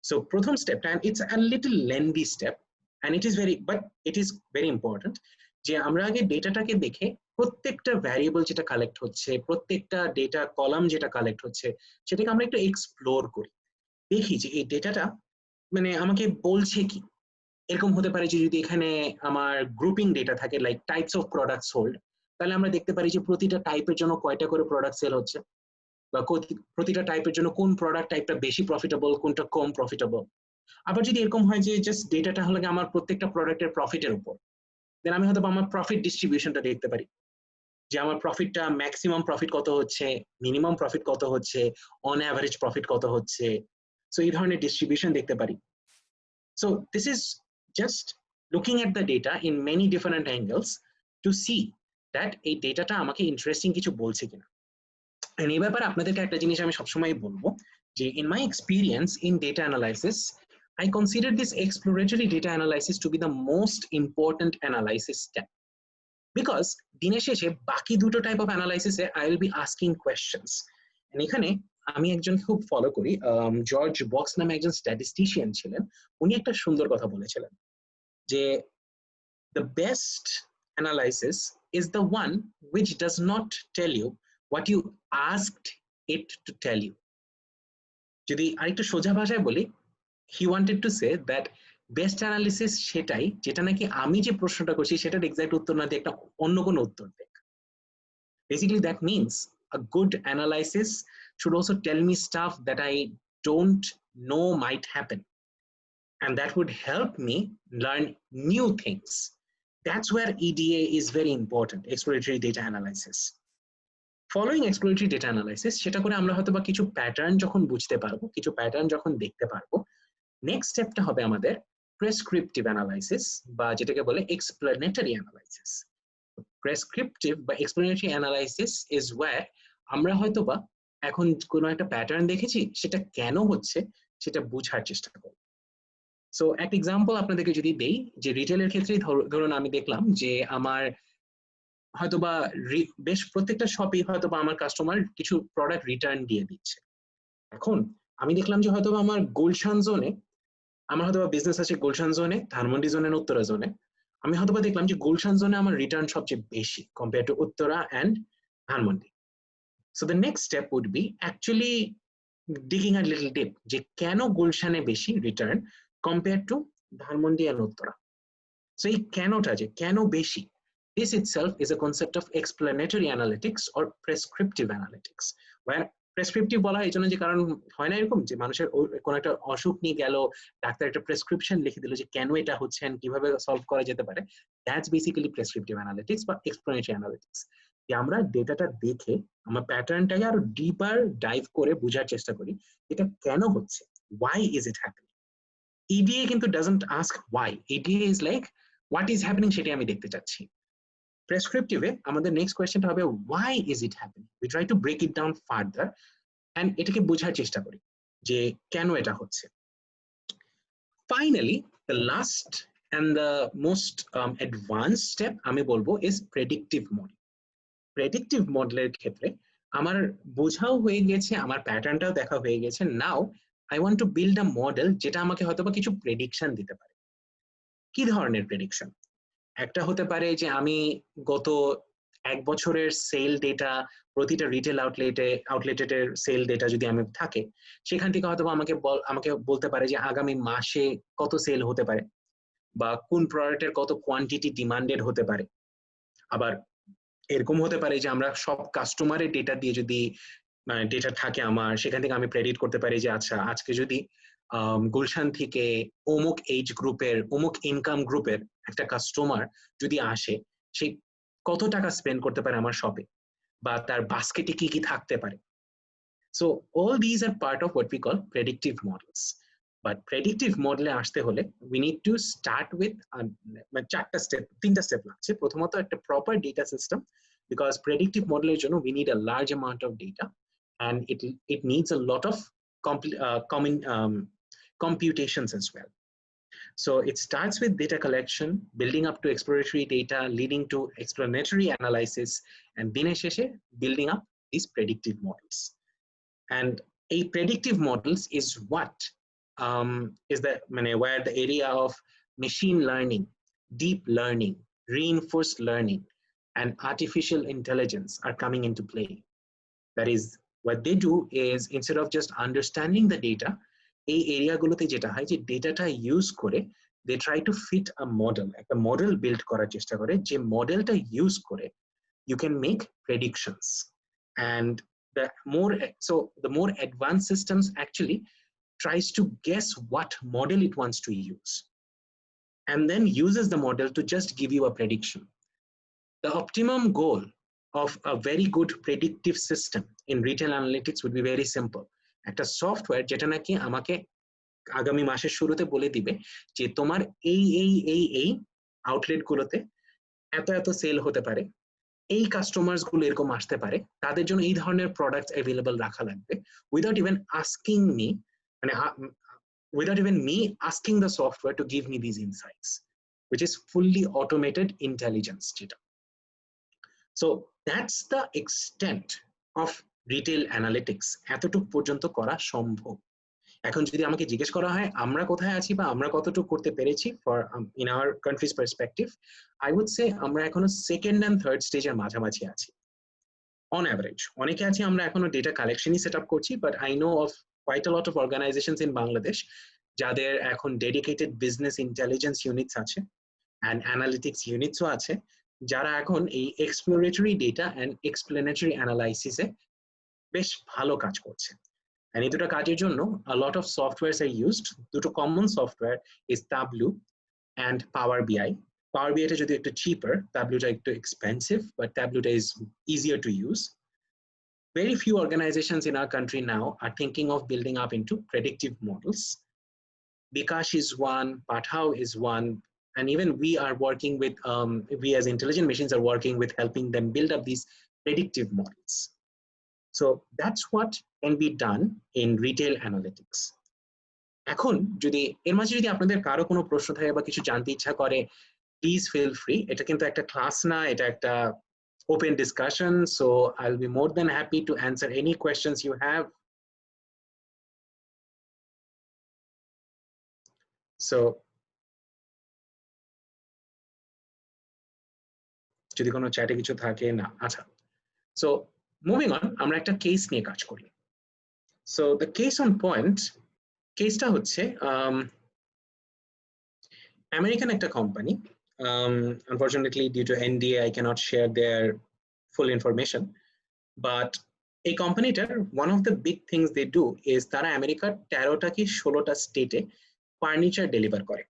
So প্রথম step, and it's a little lengthy step, and it is very important যে আমরা আগে ডেটাটাকে দেখে প্রত্যেকটা ভ্যারিয়েবল যেটা কালেক্ট হচ্ছে, প্রত্যেকটা ডেটা কলাম যেটা কালেক্ট হচ্ছে সেটাকে আমরা একটু এক্সপ্লোর করি, দেখি যে এই ডেটাটা মানে আমাকে বলছে কি। এরকম হতে পারে যে যদি এখানে আমার গ্রুপিং ডেটা থাকে like types of product sold, তাহলে আমরা দেখতে পারি যে প্রতিটা টাইপের জন্য কয়টা করে প্রোডাক্ট সেল হচ্ছে, বা প্রতিটা টাইপের জন্য কোন প্রোডাক্ট টাইপটা বেশি প্রফিটেবল, কোনটা কম প্রফিটেবল। আবার যদি এরকম হয় যে জাস্ট ডেটাটা হলো আমার প্রত্যেকটা প্রোডাক্টের প্রফিটের উপর, দেন আমি হয়তো আমার প্রফিট ডিস্ট্রিবিউশনটা দেখতে পারি যে আমার প্রফিটটা ম্যাক্সিমাম প্রফিট কত হচ্ছে, মিনিমাম প্রফিট কত হচ্ছে, অন অ্যাভারেজ প্রফিট কত হচ্ছে। সো এই ধরনের ডিস্ট্রিবিউশন দেখতে পারি। So this is just looking at the data in many different angles to see that এই ডেটাটা আমাকে ইন্টারেস্টিং কিছু বলছে কিনা। And এই ব্যাপারে আপনাদেরকে একটা জিনিস আমি সবসময় বলবো যে in my experience in data analysis, I consider this exploratory data analysis to be the most important analysis step, because দিনের শেষে বাকি দুটো টাইপ অফ অ্যানালাইসিসে I will be asking questions. And এখানে আমি একজন খুব ফলো করি, জর্জ বক্স নামে একজন স্ট্যাটিস্টিশিয়ান ছিলেন, উনি একটা সুন্দর কথা বলেছিলেন যে the best analysis is the one which does not tell you what you asked it to tell you. যদি আরেকটু সোজা ভাষায় বলি, he wanted to say that best analysis সেটাই যেটা নাকি আমি যে প্রশ্নটা করছি সেটার এক্সাক্ট উত্তর না দিয়ে একটা অন্য কোনো উত্তর দেখ। Basically that means a good analysis should also tell me stuff that I don't know might happen, and that would help me learn new things. That's where EDA is very important, exploratory data analysis. Following exploratory data analysis, সেটা করে আমরা হয়তো বা কিছু pattern যখন বুঝতে পারবো, কিছু প্যাটার্ন যখন দেখতে পারবো, নেক্সট স্টেপটা হবে আমাদের প্রেসক্রিপটিভ অ্যানালাইসিস, বা যেটাকে বলে এক্সপ্লেনেটরি অ্যানালাইসিস। প্রেসক্রিপটিভ বা এক্সপ্লেনেটরি অ্যানালাইসিস ইজ ওয়্যার আমরা হয়তো বা এখন কোনো একটা প্যাটার্ন দেখেছি, সেটা কেন হচ্ছে সেটা বোঝার চেষ্টা করব। সো একটা এক্সাম্পল আপনাদেরকে যদি দেই, যে রিটেলের ক্ষেত্রেই ধরুন আমি দেখলাম যে আমার হয়তোবা বেশ প্রত্যেকটা শপে হয়তোবা আমার কাস্টমার কিছু প্রোডাক্ট রিটার্ন দিয়ে দিচ্ছে। এখন আমি দেখলাম যে হয়তোবা আমার গুলশান জোনে, আমার হয়তোবা বিজনেস আছে গুলশান জোনে, ধানমন্ডি জোনে, উত্তরা জোনে, আমি হয়তোবা দেখলাম যে গুলশান জোনে আমার রিটার্ন সবচেয়ে বেশি compare to Uttara and Dhanmondi. So the next step would be actually digging a little deep যে কেন গুলশানে বেশি return compare to Dhanmondi and Uttara. So এই কেনটা যে কেন বেশি, this itself is a concept of explanatory analytics or prescriptive analytics, where prescriptive বলা হয় এই জন্য যে কারণ হয় না এরকম যে মানুষের কোন একটা অসুখ নিয়ে গেল, ডাক্তার একটা প্রেসক্রিপশন লিখে দিল যে কেন এটা হচ্ছে and কিভাবে সলভ করা যেতে পারে, দ্যাটস বেসিক্যালি প্রেসক্রিপটিভ অ্যানালিটিক্স বা এক্সপ্লেনেটরি অ্যানালিটিক্স। যে আমরা ডেটাটা দেখে আমরা প্যাটার্নটাকে আরো ডিপার ডাইভ করে বোঝার চেষ্টা করি এটা কেন হচ্ছে, why is it happening. EDA কিন্তু doesn't ask why, EDA is like what is happening সেটাই আমি দেখতে চাচ্ছি। প্রেসক্রিপটিভে আমাদের নেক্সট কোয়েশ্চেনটা হবে why is it happening, we try to break it down further and এটাকে বোঝার চেষ্টা করি যে কেন এটা হচ্ছে। Finally, the last and the most advanced step আমি বলবো is predictive model. Predictive মডেলের ক্ষেত্রে আমার বোঝাও হয়ে গেছে, আমার প্যাটার্নটাও দেখা হয়ে গেছে, নাও I want to build a model যেটা আমাকে হয়তোবা কিছু প্রেডিকশন দিতে পারে। কি ধরনের প্রেডিকশন? একটা হতে পারে যে আমি গত এক বছরের সেল ডেটা, প্রতিটা রিটেল আউটলেটের সেল ডেটা যদি আমি থাকে, সেখান থেকে হয়তো আমাকে বলতে পারে যে আগামী মাসে কত সেল হতে পারে বা কোন প্রোডাক্টের কত কোয়ান্টিটি ডিমান্ডেড হতে পারে। আবার এরকম হতে পারে যে আমরা সব কাস্টমারের ডেটা দিয়ে যদি ডেটা থাকে আমার, সেখান থেকে আমি প্রেডিক্ট করতে পারি যে আচ্ছা আজকে যদি গুলশান থেকে অমুক এজ গ্রুপের অমুক ইনকাম গ্রুপের একটা কাস্টমার যদি আসে, সে কত টাকা স্পেন্ড করতে পারে আমার শপে বা তার বাস্কেটে কি কি থাকতে পারে। So all these are part of what we call predictive models. But predictive মডেলে আসতে হলে we need to start with তিনটা স্টেপ লাগছে। প্রথমত একটা proper data system, because predictive মডেলের জন্য we need a large amount of data and it needs a lot of computations as well. So it starts with data collection, building up to exploratory data, leading to explanatory analysis, and dine sheshe building up these predictive models. And a predictive models is what is the where the area of machine learning, deep learning, reinforced learning, and artificial intelligence are coming into play. That is, what they do is instead of just understanding the data, এই এরিয়াগুলোতে যেটা হয় যে ডেটাটা use করে they try to fit a model, একটা model build করার চেষ্টা করে, যে মডেলটা ইউজ করে you can make predictions. And the more advanced systems actually tries to guess what model it wants to use and then uses the model to just give you a prediction. The optimum goal of a very good predictive system in retail analytics would be very simple. একটা software যেটা নাকি আমাকে আগামী মাসের শুরুতে বলে দিবে যে তোমার এই আউটলেট গুলোতে এত সেল হতে পারে, এই কাস্টমার্স গুলো এরকম আসতে পারে, তাদের জন্য এই ধরনের প্রোডাক্টস অ্যাভেলেবল রাখা লাগবে, without even me asking the software to give me these insights, which is fully automated intelligence যেটা। So that's the extent of retail analytics. এতটুকু পর্যন্ত করা সম্ভব। এখন যদি আমাকে জিজ্ঞেস করা হয় আমরা কোথায় আছি বা আমরা কতটুকু করতে পেরেছি for in our country's perspective, I would say আমরা এখনো সেকেন্ড এন্ড থার্ড স্টেজের মাঝামাঝি আছি অন অ্যাভারেজ। অনেকে আছি আমরা এখনো ডেটা কালেকশনই সেট আপ করছি, but I know of quite a lot of organizations in Bangladesh যাদের এখন ডেডিকেটেড বিজনেস ইন্টেলিজেন্স ইউনিটস আছে অ্যান্ড অ্যানালিটিক্স ইউনিটসও আছে, যারা এখন এই এক্সপ্লোরেটরি ডেটা অ্যান্ড এক্সপ্লেনেটরি অ্যানালাইসিসে বেশ ভালো কাজ করছে। And এই দুটো কাজের জন্য a lot of softwares are used. দুটো common software is Tableau and Power BI. Power BI টা যদি একটু cheaper, Tableau টা একটু expensive, but Tableau টা is easier to use. Very few organizations in our country now are thinking of building up into predictive models. Bikash is one, Pathao is one, and even we are working with, we as Intelligent Machines are working with helping them build up these predictive models. So that's what can be done in retail analytics. এখন যদি এর মাঝে যদি আপনাদের কারো কোনো প্রশ্ন থাকে বা কিছু জানতে ইচ্ছা করে, প্লিজ ফিল ফ্রি। এটা কিন্তু একটা ক্লাস না, এটা একটা open discussion, so I will be more than happy to answer any questions you have. So যদি কোনো চ্যাটে কিছু থাকে না, আচ্ছা। সো মুভিং অন, আমরা একটা কেস নিয়ে কাজ করি। So the case on point, কেসটা হচ্ছে American একটা company. Unfortunately, due to NDA, I cannot share their full information. But এই কোম্পানিটার one of the big things they do is তারা আমেরিকার 13টা কি 16টা স্টেটে ফার্নিচার ডেলিভার করে।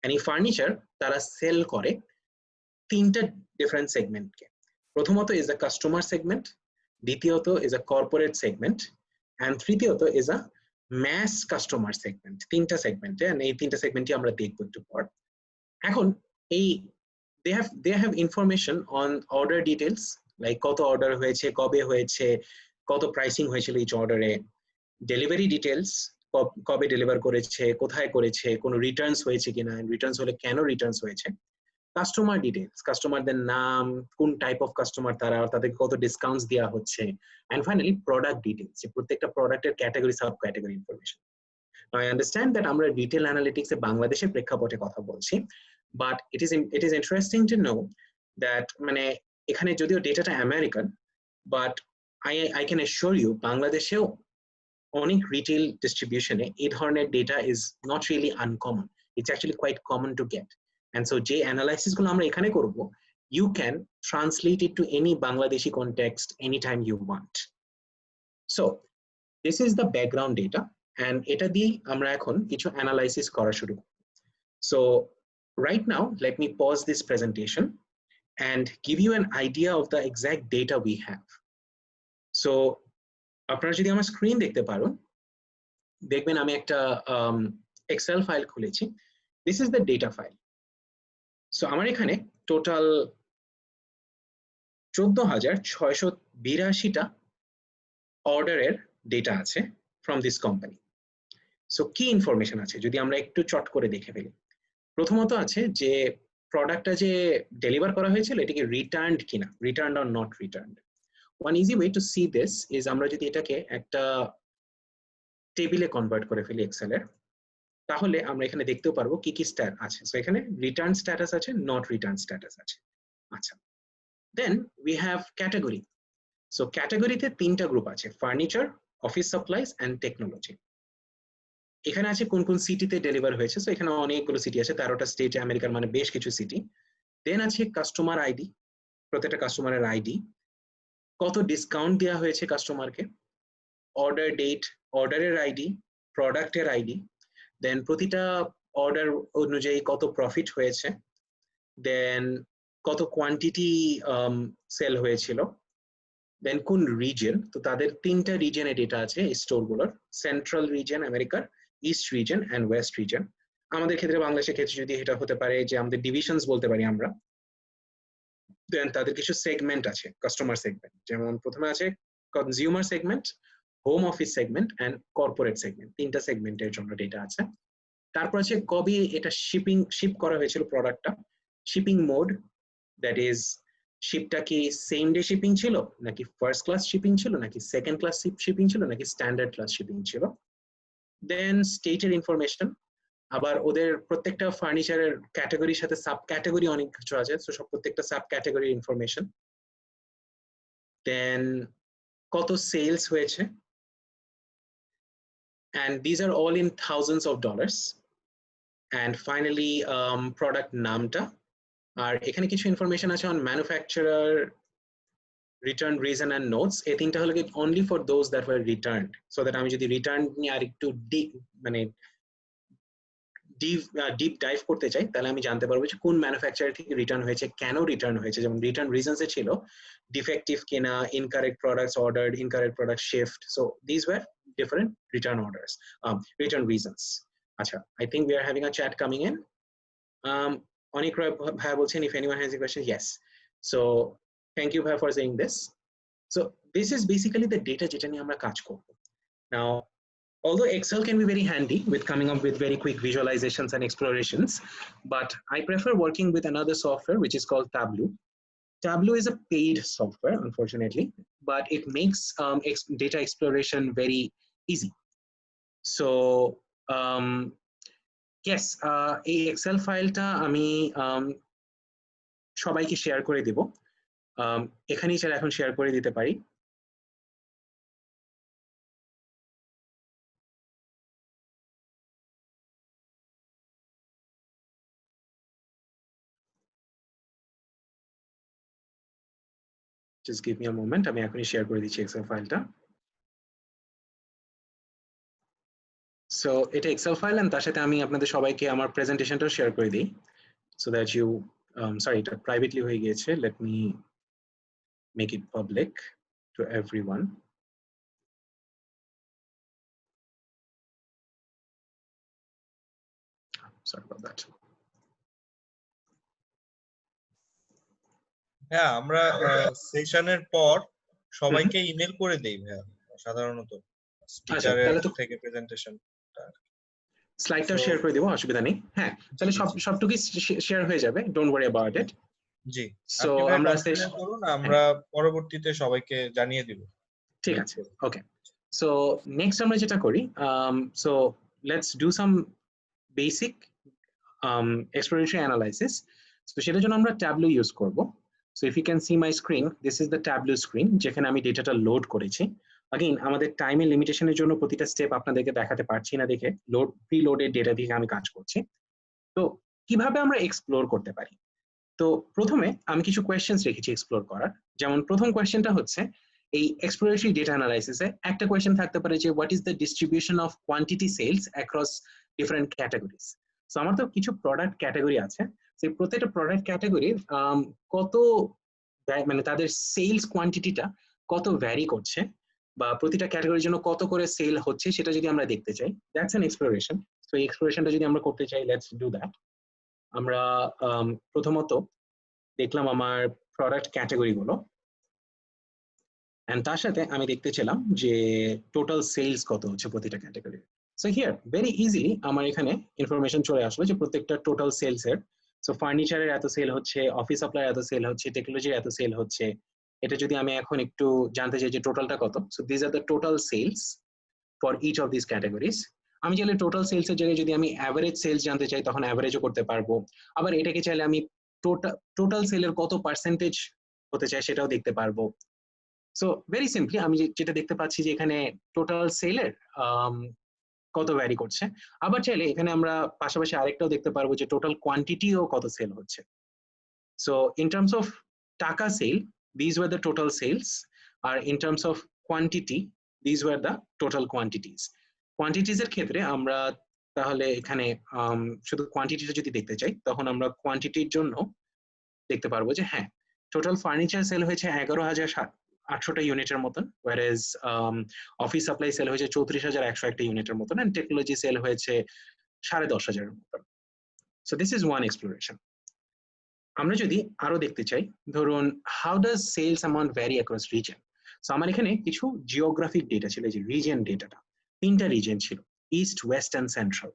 and এই ফার্নিচার তারা সেল করে তিনটা ডিফারেন্ট সেগমেন্টকে। প্রথমত ইজ আ কাস্টমার সেগমেন্ট, দ্বিতীয়ত is a corporate segment, and তৃতীয়ত is a mass customer segment. তিনটা সেগমেন্টে, এই তিনটা সেগমেন্টই আমরা দেখব একটু পর। এখন এই they have information on order details, like কত অর্ডার হয়েছে, কবে হয়েছে, কত প্রাইসিং হয়েছিল ইচ অর্ডারে, ডেলিভারি ডিটেলস, কবে ডেলিভার করেছে, কোথায় করেছে, কোনো রিটার্নস হয়েছে কিনা, রিটার্নস হলে কেন রিটার্নস হয়েছে, কাস্টমার ডিটেলস, কাস্টমারদের নাম, কোন টাইপ অফ কাস্টমার তারা, তাদেরকে কত ডিসকাউন্টস দেওয়া হচ্ছে, এন্ড ফাইনালি প্রোডাক্ট ডিটেলস, প্রত্যেকটা প্রোডাক্টের category sub category information. Now, I understand that আমরা রিটেল অ্যানালিটিক্স এ বাংলাদেশের প্রেক্ষাপটে কথা বলছি, but it is interesting to know that মানে এখানে যদিও ডেটাটা American, but I can assure you বাংলাদেশেও অনেক রিটেল ডিস্ট্রিবিউশনে এই ধরনের data is not really uncommon. It's actually quite common to get. And so যে অ্যানালাইসিস গুলো আমরা এখানে করব, you can translate it to any Bangladeshi context anytime you want. So this is the background data, and এটা দিয়ে আমরা এখন কিছু অ্যানালাইসিস করা শুরু করব। So right now, let me pause this presentation and give you an idea of the exact data we have. So আপনারা যদি আমার স্ক্রিন দেখতে পারো, দেখবেন আমি একটা এক্সেল ফাইল খুলেছি। This is the data file. So আমার এখানে টোটাল 14,682টা অর্ডারের ডেটা আছে from this company. So কি ইনফরমেশন আছে যদি আমরা একটু চট করে দেখে ফেলি। প্রথমত আছে যে প্রোডাক্টটা যে ডেলিভার করা হয়েছিল এটা কি রিটার্নড কিনা, returned or not returned. One easy way to C this is আমরা যদি এটাকে একটা টেবিলে কনভার্ট করে ফেলি এক্সেলের, তাহলে আমরা এখানে দেখতেও পারবো কি কি স্ট্যাট আছে। সো এখানে রিটার্ন স্ট্যাটাস আছে, নট রিটার্ন স্ট্যাটাস আছে। আচ্ছা, then we have category. So ক্যাটাগরিতে তিনটা গ্রুপ আছে, furniture, office supplies and technology. এখানে আছে কোন কোন সিটিতে ডেলিভার হয়েছে। সো এখানে অনেকগুলো সিটি আছে, 13টা স্টেট আমেরিকার, মানে বেশ কিছু সিটি। দেন আছে কাস্টমার আইডি, প্রত্যেকটা কাস্টমারের আইডি, কত ডিসকাউন্ট দেওয়া হয়েছে কাস্টমারকে, অর্ডার ডেট, অর্ডারের আইডি, প্রোডাক্টের আইডি, দেন প্রতিটা অর্ডার অনুযায়ী কত প্রফিট হয়েছে, দেন কত কোয়ান্টিটি সেল হয়েছিল, দেন কোন রিজন। তো তাদের তিনটা রিজনে ডেটা আছে এই স্টোরগুলোর, সেন্ট্রাল রিজন আমেরিকার, east region and west region. আমাদের ক্ষেত্রে বাংলাদেশের ক্ষেত্রে যদি এটা হতে পারে যে আমাদের ডিভিশনস বলতে পারি আমরা। দেন তাদের কিছু সেগমেন্ট আছে, কাস্টমার সেগমেন্ট, যেমন প্রথমে আছে consumer segment, home office segment and corporate segment. তিনটা সেগমেন্টের জন্য ডেটা আছে। তারপর আছে কবে এটা শিপ করা হয়েছিল প্রোডাক্টটা, শিপিং মোড, দ্যাট ইজ শিপটা কি সেম ডে শিপিং ছিল, নাকি ফার্স্ট ক্লাস শিপিং ছিল, নাকি সেকেন্ড ক্লাস শিপিং ছিল, নাকি স্ট্যান্ডার্ড ক্লাস শিপিং ছিল। দেন স্টেটের ইনফরমেশন, আবার ওদের প্রত্যেকটা ফার্নিচারের ক্যাটাগরির সাথে সাব ক্যাটাগরি অনেক কিছু আছে, তো সব প্রত্যেকটা সাব ক্যাটাগরির ইনফরমেশন। দেন কত সেলস হয়েছে, and these are all in thousands of dollars. And finally product নামটা, আর এখানে কিছু ইনফরমেশন আছে on manufacturer, return reason and notes। এই তিনটা হলো only for those that were returned, so that আমি যদি রিটার্ন নিয়ে আর একটু মানে ডিপ ডাইভ করতে চাই, তাহলে আমি জানতে পারবো যে কোন ম্যানুফ্যাকচারার থেকে রিটার্ন হয়েছে, কেন রিটার্ন হয়েছে। যেমন রিটার্ন রিজনসে ছিল ডিফেক্টিভ কিনা, incorrect products ordered, incorrect product shift. So this were different return orders, return reasons. আচ্ছা, I think we are having a chat coming in. অনেক ভাই বলছেন if anyone has a question, yes. So thank you for saying this. So this is basically the data যেটা নিয়ে আমরা কাজ করব। Now, although Excel can be very handy with coming up with very quick visualizations and explorations, but I prefer working with another software which is called Tableau. Tableau is a paid software, unfortunately, but it makes data exploration very easy. So yes, এই Excel ফাইলটা আমি সবাইকে share করে দেব, এখানেই চাইলে এখন share করে দিতে পারি। Just give me a moment. আমি এখনই শেয়ার করে দিচ্ছি এক্সেল ফাইলটা। সো এটা এক্সেল ফাইল, এন্ড তার সাথে আমি আপনাদের সবাইকে আমার প্রেজেন্টেশনটাও শেয়ার করে দিই, so that you sorry, এটা প্রাইভেটলি হয়ে গিয়েছে, let me make it public to everyone. Sorry about that. হ্যাঁ, আমরা সেশনের পর সবাইকে ইমেল করে দেই ভাইয়া সাধারণত টিচারের থেকে প্রেজেন্টেশন স্লাইডটা শেয়ার করে দেব, অসুবিধা নেই। হ্যাঁ, তাহলে সবটুকু শেয়ার হয়ে যাবে, don't worry about it. G, so আমরা করুন, আমরা পরবর্তীতে সবাইকে জানিয়ে দিব। ঠিক আছে, ওকে। সো নেক্সট আমরা যেটা করি, so let's do some basic exploratory analysis. So সেটার জন্য আমরা Tableau ইউজ করব। So if you can see my screen, this is the Tableau screen যেখানে আমি ডেটাটা লোড করেছি। Again, আমাদের টাইমের লিমিটেশনের জন্য প্রতিটা স্টেপ আপনাদেরকে দেখাতে পারছি না দেখে প্রিলোডেড ডেটা দিয়ে আমি কাজ করছি। তো কিভাবে আমরা এক্সপ্লোর করতে পারি? তো প্রথমে আমি কিছু কোয়েশ্চেন্স রেখেছি এক্সপ্লোর করার। যেমন প্রথম কোয়েশ্চেনটা হচ্ছে, এই এক্সপ্লোরেটরি ডেটা অ্যানালাইসিসে একটা কোয়েশ্চেন থাকতে পারে যে what is the distribution of quantity sales across different categories. So আমার তো কিছু প্রোডাক্ট ক্যাটাগরি আছে, সেই প্রত্যেকটা প্রোডাক্ট ক্যাটাগরির কত মানে তাদের সেলস কোয়ান্টিটিটা কত ভ্যারি করছে, বা প্রতিটা ক্যাটাগরির জন্য কত করে সেল হচ্ছে, সেটা যদি আমরা দেখতে চাই, দ্যাটস অ্যান এক্সপ্লোরেশন। সো এই এক্সপ্লোরেশনটা যদি আমরা করতে চাই, লেটস ডু দ্যাট। আমরা প্রথমত দেখলাম আমার প্রোডাক্ট ক্যাটাগরি গুলো, এন্ড তার সাথে আমি দেখতে ছিলাম যে টোটাল সেলস কত হচ্ছে প্রতিটা category. So here very easily আমার এখানে ইনফরমেশন চলে আসলো যে প্রত্যেকটা টোটাল সেলস এর। সো ফার্নিচারের এত সেল হচ্ছে, অফিস সাপ্লাইয়ের এত সেল হচ্ছে, টেকনোলজির এত সেল হচ্ছে। এটা যদি আমি এখন একটু জানতে চাই যে টোটালটা কত, so this are the total sales for each of this categories. আমি চাইলে টোটাল সেলস এর জায়গায় যদি আমি অ্যাভারেজ সেলস জানতে চাই, তখন অ্যাভারেজও করতে পারবো। আবার এটাকে চাইলে আমি টোটাল সেলের কত পার্সেন্টেজ হতে চাই সেটাও দেখতে পারবো। সো ভেরি সিম্পলি আমি যেটা দেখতে পাচ্ছি যে এখানে টোটাল সেলের কত ভ্যারি করছে। আবার চাইলে এখানে আমরা পাশাপাশি আরেকটাও দেখতে পারবো যে টোটাল কোয়ান্টিটিও কত সেল হচ্ছে। So in terms of taka sale, this were the total sales, আর in terms of quantity, this were the total quantities. Quantities এর ক্ষেত্রে আমরা তাহলে এখানে শুধু কোয়ান্টিটিটা যদি দেখতে চাই, তখন আমরা কোয়ান্টিটির জন্য দেখতে পারবো যে হ্যাঁ, টোটাল ফার্নিচার সেল হয়েছে 11,800টা ইউনিটের মতন, whereas অফিস সাপ্লাই সেল হয়েছে 34,101 ইউনিটের মতন, এন্ড টেকনোলজি সেল হয়েছে 10,500 মতন। So this is one exploration. আমরা যদি আরো দেখতে চাই, ধরুন how does sales amount vary across region. So আমার এখানে কিছু জিওগ্রাফিক ডেটা ছিল, যে রিজন ডেটাটা, 3টা রিজন ছিল, east, West and central.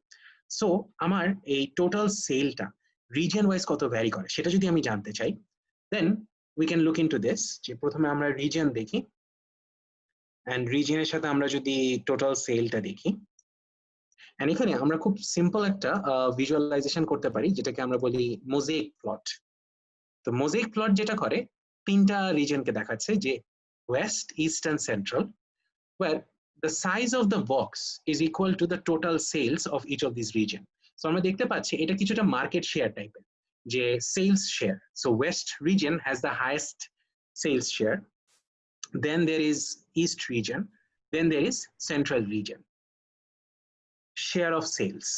So আমার এই টোটাল সেলটা রিজন ওয়াইজ কত ভ্যারি করে সেটা যদি আমি জানতে চাই, দেন we can look into this. যে প্রথমে আমরা রিজন দেখি, এন্ড রিজনের সাথে আমরা যদি টোটাল সেলটা দেখি, এন্ড এখানে আমরা খুব সিম্পল একটা ভিজুয়ালাইজেশন করতে পারি, যেটাকে আমরা বলি মোজাইক প্লট। তো মোজাইক প্লট যেটা করে, 3টা রিজনকে দেখাচ্ছে, যে West, east and central, where the size of the box is equal to the total sales of each of these region. So আমরা দেখতে পাচ্ছি এটা কিছুটা মার্কেট শেয়ার টাইপের, যে sales share. So west region has the highest sales share, then there is east region, then there is central region. Share of sales,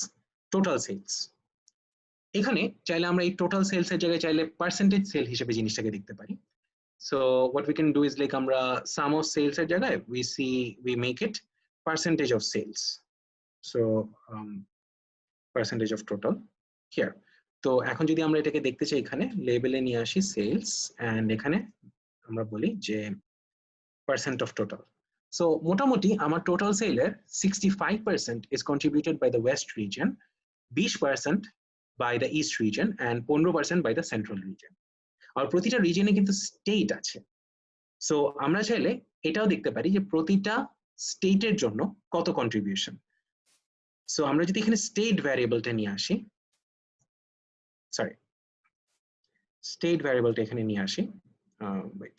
total sales. এখানে চাইলে আমরা এই টোটাল সেলস এর জায়গায় চাইলে পার্সেন্টেজ সেল হিসেবে জিনিসটাকে দেখতে পারি। So what we can do is like আমরা sum of sales এর জায়গায় we make it percentage of sales. So percentage of total here. তো এখন যদি আমরা এটাকে দেখতে চাই, এখানে লেবেলে নিয়ে আসি সেলস, এন্ড এখানে আমরা বলি যে percent of total. So মোটামুটি আমার টোটাল সেলের 65% is contributed by the west region, 20% by the east region, and 15% by the central region. আর প্রতিটা রিজনে কিন্তু স্টেট আছে। সো আমরা চাইলে এটাও দেখতে পারি যে প্রতিটা স্টেটের জন্য কত কন্ট্রিবিউশন। সো আমরা যদি এখানে স্টেট ভ্যারিয়েবলটা নিয়ে আসি, সরি, স্টেট ভ্যারিয়েবলটা এখানে নিয়ে আসি, ওয়েট,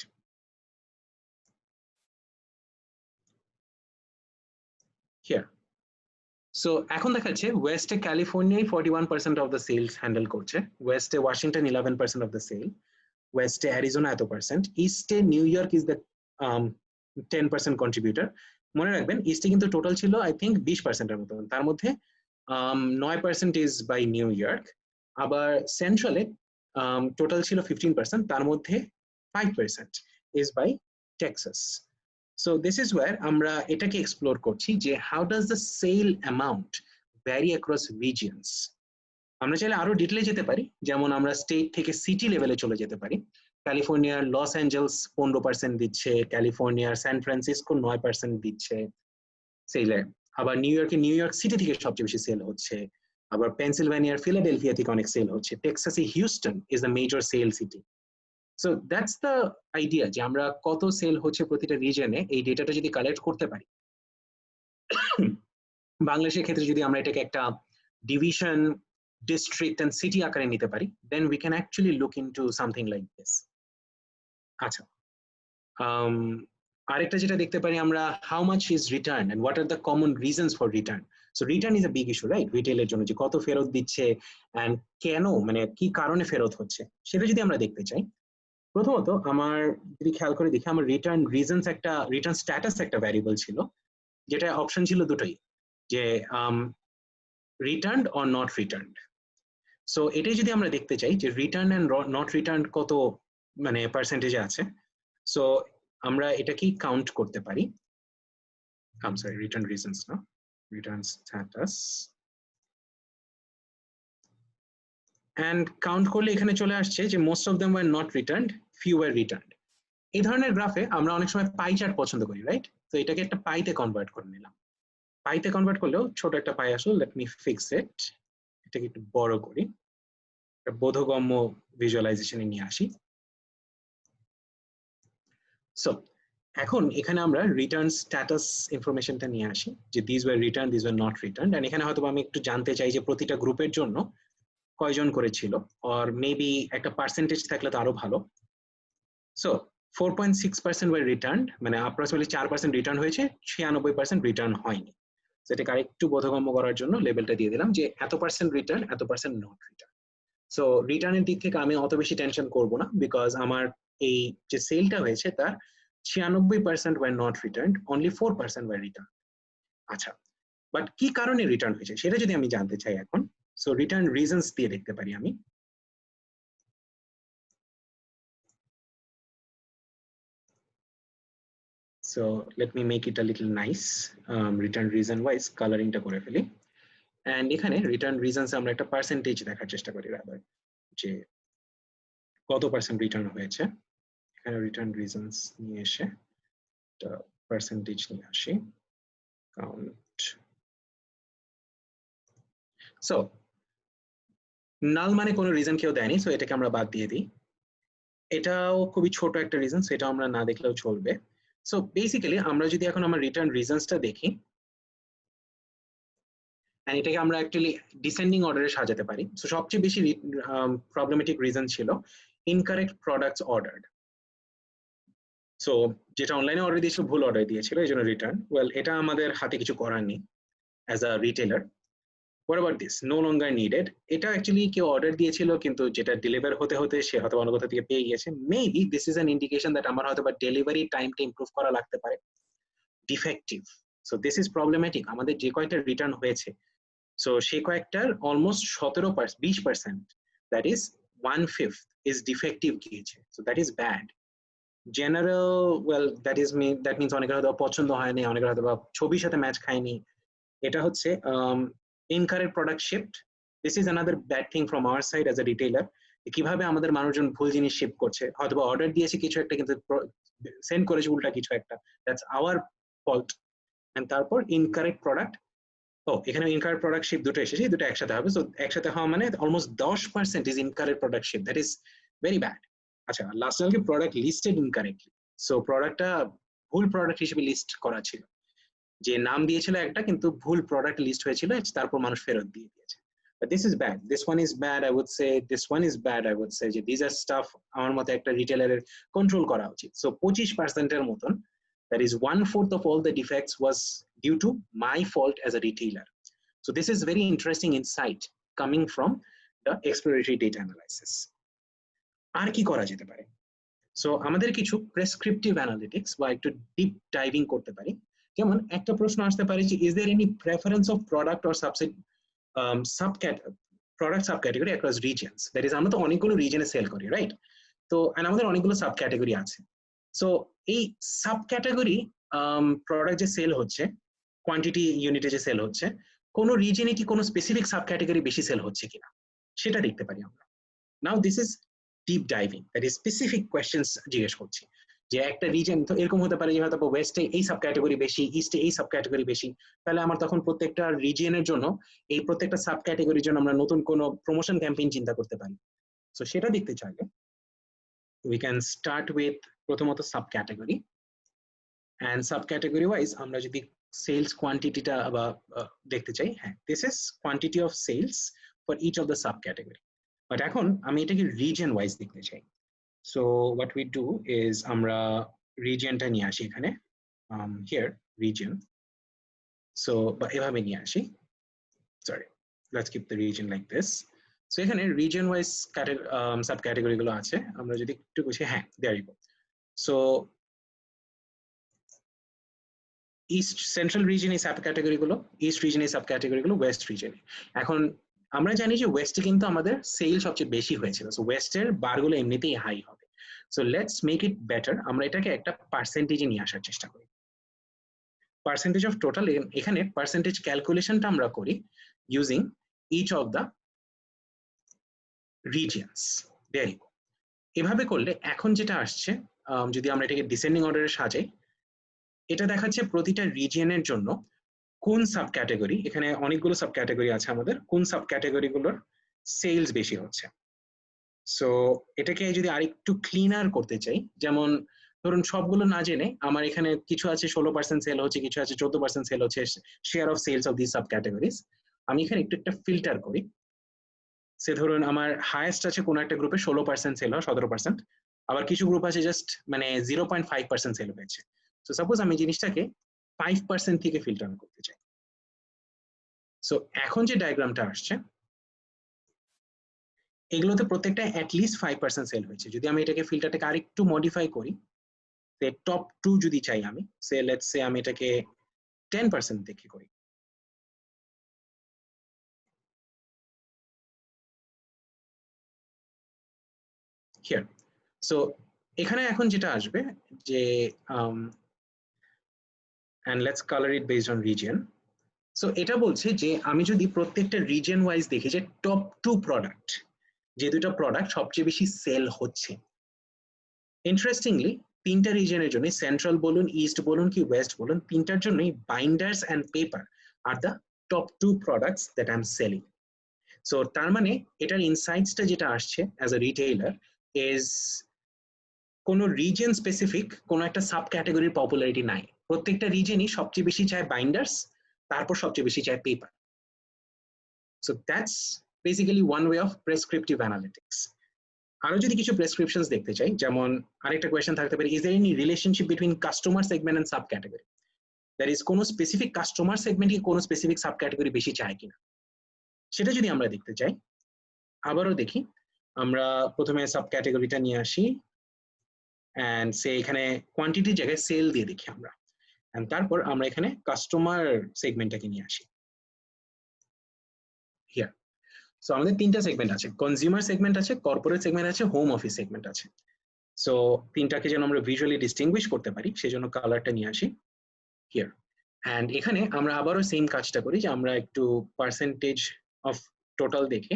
হিয়ার। সো এখন দেখাচ্ছে ওয়েস্টে ক্যালিফোর্নিয়ায় 41% অফ দ্য সেলস হ্যান্ডেল করছে, ওয়েস্টে ওয়াশিংটন 11% অফ দ্য সেল, ওয়েস্টে অ্যারিজোনা এত পার্সেন্ট, ইস্টে New York is the 10% contributor. মনে রাখবেন ইস্টে কিন্তু টোটাল ছিল আই থিঙ্ক 20%-এর মতো, তার মধ্যে 9% ইজ বাই নিউ ইয়র্ক। আবার সেন্ট্রালে টোটাল ছিল 15%, তার মধ্যে 5% is by Texas. So this is where আমরা এটাকে এক্সপ্লোর করছি যে how does the sale amount vary across regions. আমরা চাইলে আরো ডিটেলে যেতে পারি, যেমন আমরা স্টেট থেকে সিটি লেভেলে চলে যেতে পারি। ক্যালিফোর্নিয়ার লস অ্যাঞ্জেলস 15% দিচ্ছে, ক্যালিফোর্নিয়ার সান ফ্রান্সিসকো 9% দিচ্ছে সেলে। আবার নিউ ইয়র্ক সিটি থেকে সবচেয়ে বেশি সেল হচ্ছে। আবার পেনসিলভানিয়ার ফিলাডেলফিয়া থেকে অনেক সেল হচ্ছে। টেক্সাসে Houston is the major sale city. So that's the idea যে আমরা কত সেল হচ্ছে প্রতিটা রিজনে, এই ডেটাটা যদি কালেক্ট করতে পারি। বাংলাদেশের ক্ষেত্রে যদি আমরা এটাকে একটা ডিভিশন, district and city আকারে নিতে পারি, then we can actually look into something like this. আচ্ছা, আরেকটা যেটা দেখতে পারি আমরা, how much is return and what are the common reasons for return. So return is a big issue, right? রিটেলের জন্য যে কত ফেরত দিচ্ছে and কেন, মানে কি কারণে ফেরত হচ্ছে, সেটা যদি আমরা দেখতে চাই, প্রথমত আমার যদি খেয়াল করে দেখি, আমার রিটার্ন রিজনস একটা, রিটার্ন স্ট্যাটাস একটা ভ্যারিয়েবল ছিল, যেটা অপশন ছিল দুটোই, যে returned or not returned. So এটাই যদি আমরা দেখতে চাই যে রিটার্ন এন্ড নট রিটার্ন কত মানে পার্সেন্টেজে আছে, সো আমরা এটাকেই কাউন্ট করতে পারি। সরি, রিটার্ন রিজনস না, রিটার্ন স্ট্যাটাস। এন্ড কাউন্ট করলে এখানে চলে আসছে যে most of them were not returned, few were returned. এই ধরনের গ্রাফে আমরা অনেক সময় পাই চার্ট পছন্দ করি, রাইট? তো এটাকে একটা পাইতে কনভার্ট করে নিলাম। পাইতে কনভার্ট করলেও ছোট একটা পাই আসলো, লেট মি ফিক্স ইট, এটাকে একটু বড় করি, বোধগম্য ভিজুয়ালাইজেশনে নিয়ে আসি। সো এখন এখানে আমরা রিটার্ন স্ট্যাটাস ইনফরমেশনটা নিয়ে আসি, যে this were return, this were not return. And এখানে হয়তো আমি একটু জানতে চাই যে প্রতিটা গ্রুপের জন্য কয়জন করেছিল, অর মেবি একটা পার্সেন্টেজ থাকলে তো আরো ভালো। সো 4.6% ওয়্যার রিটার্নড, মানে অ্যাপ্রক্সিমেটলি 4% রিটার্ন হয়েছে, 96% রিটার্ন হয়নি। সেটাকে আরেকটু বোধগম্য করার জন্য লেভেলটা দিয়ে দিলাম যে এত পার্সেন্ট রিটার্ন, এত পার্সেন্ট নট রিটার্ন। সো রিটার্নের দিক থেকে আমি অত বেশি টেনশন করব না, বিকজ আমার এই যে সেলটা হয়েছে তার 96% were not returned, only 4% were returned. আচ্ছা, বাট কি কারণে রিটার্ন হয়েছে সেটা যদি আমি জানতে চাই এখন, সো রিটার্ন রিজনস দিয়ে দেখতে পারি আমি। So let me make it a little nice, return reason wise কালারিংটা করে ফেলি। এন্ড এখানে রিটার্ন রিজনস আমরা একটা পার্সেন্টেজ দেখার চেষ্টা করি, রাদার যে কত পার্সেন্ট রিটার্ন হয়েছে। এখানে রিটার্ন রিজনস নিয়ে এসে একটা পার্সেন্টেজ নিয়ে আসি, কাউন্ট। সো নাল মানে কোনো রিজন কেউ দেয়নি, সো এটাকে আমরা বাদ দিয়ে দিই। এটাও খুবই ছোট একটা রিজন, সেটা আমরা না দেখলেও চলবে। সো বেসিক্যালি আমরা যদি এখন আমার রিটার্ন রিজনসটা দেখি, এন্ড এটাকে আমরা অ্যাকচুয়ালি ডিসেন্ডিং অর্ডারে সাজাতে পারি। সো সবচেয়ে বেশি প্রবলেমেটিক রিজন ছিল ইনকারেক্ট প্রোডাক্টস অর্ডার্ড। সো যেটা অনলাইনে অর্ডার দিয়েছিল ভুল অর্ডার দিয়েছিল, এই জন্য রিটার্ন। ওয়েল, এটা আমাদের হাতে কিছু করার নেই as a retailer. What about this? No longer needed. এটা অ্যাকচুয়ালি কেউ অর্ডার দিয়েছিল, কিন্তু যেটা ডেলিভার হতে হতে সে হয়তো অন্য কোথা থেকে পেয়ে গেছে। Maybe this is an indication that আমার হয়তো বা ডেলিভারি টাইমটা ইমপ্রুভ করা লাগতে পারে। Defective, so this is problematic. আমাদের যে কয়েকটা রিটার্ন হয়েছে, সো সেই কয়েকটার almost 20% that is 1/5 is defective গিয়েছে। So that is bad. General, well that means অনেকের হয়তো পছন্দ হয়নি, অনেকের হয়তো বা ছবির সাথে ম্যাচ খায়নি। এটা হচ্ছে incorrect product shipped. This is another bad thing from our side as a retailer. কিভাবে আমাদের মানুষজন ভুল জিনিস শিপ করছে, হয়তো অর্ডার দিয়েছে কিছু একটা কিন্তু সেন্ড করেছে উল্টা কিছু একটা, দ্যাটস আওয়ার ফল্ট। এন্ড তারপর ইনকারেক্ট প্রোডাক্ট, এখানে ইনকারেক্ট প্রোডাক্ট শিপ দুটো এসেছে, দুটো একসাথে হবে। সো একসাথে হওয়া মানে almost 10% is incorrect product ship, that is very bad. আচ্ছা, লাস্ট নাকি প্রোডাক্ট লিস্টেড ইনকারেক্টলি। সো প্রোডাক্টটা ভুল প্রোডাক্ট হিসেবে লিস্ট করা ছিল, যে নাম দিয়েছিল একটা কিন্তু ভুল প্রোডাক্ট লিস্ট হয়েছিল, তারপর মানুষ ফেরত দিয়ে দিয়েছে। But this is bad. This one is bad, I would say. This one is bad, I would say. These are stuff আমার মতে একটা রিটেলারের কন্ট্রোল করা উচিত। সো 25%-এর মতন, that is 1/4 of all the defects was due to my fault as a retailer. So this is very interesting insight coming from the exploratory data analysis. আর কি করা যেতে পারে? সো আমাদের কিছু প্রেসক্রিপটিভ অ্যানালিটিক্স বা একটু ডিপ ডাইভিং করতে পারি। যেমন একটা প্রশ্ন আসতে পারে যে is there any preference of product or product subcategory across regions, that is আমরা তো অনেকগুলো রিজনে সেল করি, রাইট? তো আমাদের অনেকগুলো সাব ক্যাটাগরি আছে। সো এই সাব ক্যাটাগরি প্রোডাক্ট যে সেল হচ্ছে, কোয়ান্টিটি ইউনিটে যে সেল হচ্ছে, কোন রিজনে কি কোনো স্পেসিফিক সাব ক্যাটাগরি বেশি সেল হচ্ছে কিনা সেটা দেখতে পারি আমরা। Now this is deep diving, that is specific questions জিজ্ঞেস করছি যে একটা রিজন তো এরকম হতে পারে যে হয়তো ওয়েস্টে এই সাব ক্যাটাগরি বেশি, ইস্টে এই সাব ক্যাটাগরি বেশি, তাহলে আমার তখন প্রত্যেকটা রিজিয়নের জন্য এই প্রত্যেকটা সাব ক্যাটাগরির জন্য আমরা নতুন কোনো প্রমোশন ক্যাম্পেইন চিন্তা করতে পারি। সো সেটা দেখতে চাইলে we can start with প্রথমত সাবক্যাটাগরি, and সাবক্যাটাগরি ওয়াইজ আমরা যদি সেলস কোয়ান্টিটিটা বা দেখতে চাই, হ্যাঁ this is quantity of sales for each of the subcategory. But এখন আমি এটাকে রিজন ওয়াইজ দেখতে চাই। So what we do is আমরা রিজিয়নটা নিয়ে আসি এখানে, হিয়ার রিজন। সো বা এভাবে নিয়ে আসি, sorry let's keep the region like this. So এখানে রিজন ওয়াইজ সাব ক্যাটাগরি গুলো আছে, আমরা যদি একটু বুঝি, হ্যাঁ there you go. So east central রিজনে সাব ক্যাটাগরি গুলো, ইস্ট রিজনে সাব ক্যাটাগরি গুলো, ওয়েস্ট রিজনে। এখন আমরা জানি যে ওয়েস্টে কিন্তু আমাদের সেল সবচেয়ে বেশি হয়েছিল, সো ওয়েস্টের বারগুলো এমনিতেই হাই হবে। So let's make it better, আমরা এটাকে একটা পার্সেন্টেজে নিয়ে আসার চেষ্টা করি। পার্সেন্টেজ অফ টোটাল, এখানে পার্সেন্টেজ ক্যালকুলেশনটা আমরা করি using each of the regions. There you go. এভাবে করলে এখন যেটা আসছে, যদি আমরা এটাকে ডিসেন্ডিং অর্ডারে সাজাই, এটা দেখাচ্ছে প্রতিটা রিজিয়নের জন্য কোন সাব ক্যাটাগরি, এখানে অনেকগুলো সাব ক্যাটাগরি আছে আমাদের, কোন সাব ক্যাটাগরি গুলোর সেলস বেশি হচ্ছে। সো এটাকে যদি আরেকটু ক্লিনার করতে চাই, যেমন ধরুন সবগুলো না জেনে আমার এখানে কিছু আছে 16% সেল হচ্ছে, কিছু আছে 14% সেল হচ্ছে, share of sales of this sub categories, আমি এখানে একটু একটা ফিল্টার করি। সে ধরুন আমার হাইয়েস্ট আছে কোনো একটা গ্রুপে 16% সেল হয়, 17%, আবার কিছু গ্রুপ আছে জাস্ট মানে 0.5% সেল হয়েছে। সো সাপোজ আমি জিনিসটাকে 5% থেকে ফিল্টার করতে চাই। সো এখন যে ডায়াগ্রামটা আসছে, এগুলোতে প্রত্যেকটা অ্যাটলিস্ট 5% সেল হয়েছে। যদি আমি এটাকে ফিল্টারটাকে আরেকটু মডিফাই করি, টপ 2 যদি চাই আমি, সে লেটস সে আমি এটাকে 10% দেখে করি, হিয়ার। সো এখানে এখন যেটা আসবে যে and let's color it based on region. So এটা বলছে যে আমি যদি প্রত্যেকটা রিজন ওয়াইজ দেখি যে টপ 2 প্রোডাক্ট, যে দুটো প্রোডাক্ট সবচেয়ে বেশি সেল হচ্ছে, ইন্টারেস্টিংলি তিনটা রিজনের জন্য, সেন্ট্রাল বলুন, ইস্ট বলুন কি ওয়েস্ট বলুন, তিনটার জন্যই binders and paper are the top 2 products that I am selling. So তার মানে এটার ইনসাইটসটা যেটা আসছে অ্যাজ আ রিটেইলার ইজ কোন রিজন স্পেসিফিক কোন একটা সাব ক্যাটাগরির পপুলারিটি নাই, প্রত্যেকটা রিজনই সবচেয়ে বেশি চায় বাইন্ডার্স, তারপর সবচেয়ে বেশি চায় paper. So that's basically one way of prescriptive analytics. আরো যদি কিছু প্রেসক্রিপশনস দেখতে চাই, যেমন আরেকটা কোয়েশ্চেন থাকতে পারে, is there any relationship between customer segment and sub category, that is কোন স্পেসিফিক কাস্টমার সেগমেন্ট কি কোন স্পেসিফিক সাব ক্যাটাগরি বেশি চায় কিনা, সেটা যদি আমরা দেখতে চাই, আবারও দেখি আমরা প্রথমে সাব ক্যাটাগরিটা নিয়ে আসি, এন্ড সে এখানে কোয়ান্টিটির জায়গায় সেল দিয়ে দেখি আমরা, এন্ড তারপর আমরা এখানে কাস্টমার সেগমেন্টটাকে নিয়ে আসি হিয়ার। সো আমাদের তিনটা সেগমেন্ট আছে, কনজিউমার সেগমেন্ট আছে, কর্পোরেট সেগমেন্ট আছে, হোম অফিস সেগমেন্ট আছে। সো তিনটাকে যেন আমরা ভিজুয়ালি ডিস্টিংগুইশ করতে পারি সেজন্য কালারটা নিয়ে আসি হিয়ার। এন্ড এখানে আমরা আবারও সেম কাজটা করি যে আমরা একটু পার্সেন্টেজ অফ টোটাল দেখে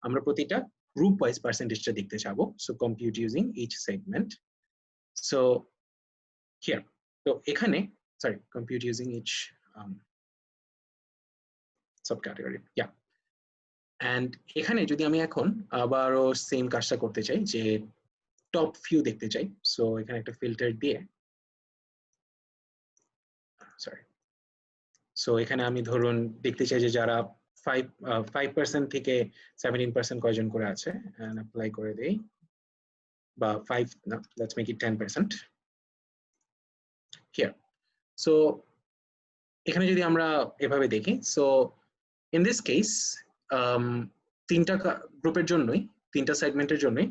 আমরা প্রতিটা গ্রুপ ওয়াইজ পার্সেন্টেজটা দেখতে চাবো। So compute using each segment. So here, তো এখানে sorry compute using each subcategory, yeah. And এখানে যদি আমি এখন আবারও সেম কাজটা করতে চাই যে টপ ফিউ দেখতে চাই, সো এখানে একটা ফিল্টার দিয়ে, সরি, সো এখানে আমি ধরুন দেখতে চাই যে যারা 5% থেকে 17% কয়জন করে আছে, এন্ড অ্যাপ্লাই করে দেই, বা 5 না, let's make it 10% here. So এখানে যদি আমরা এভাবে দেখি, সো ইন দিস কেস তিনটা গ্রুপের জন্যই, তিনটা সেগমেন্টের জন্যই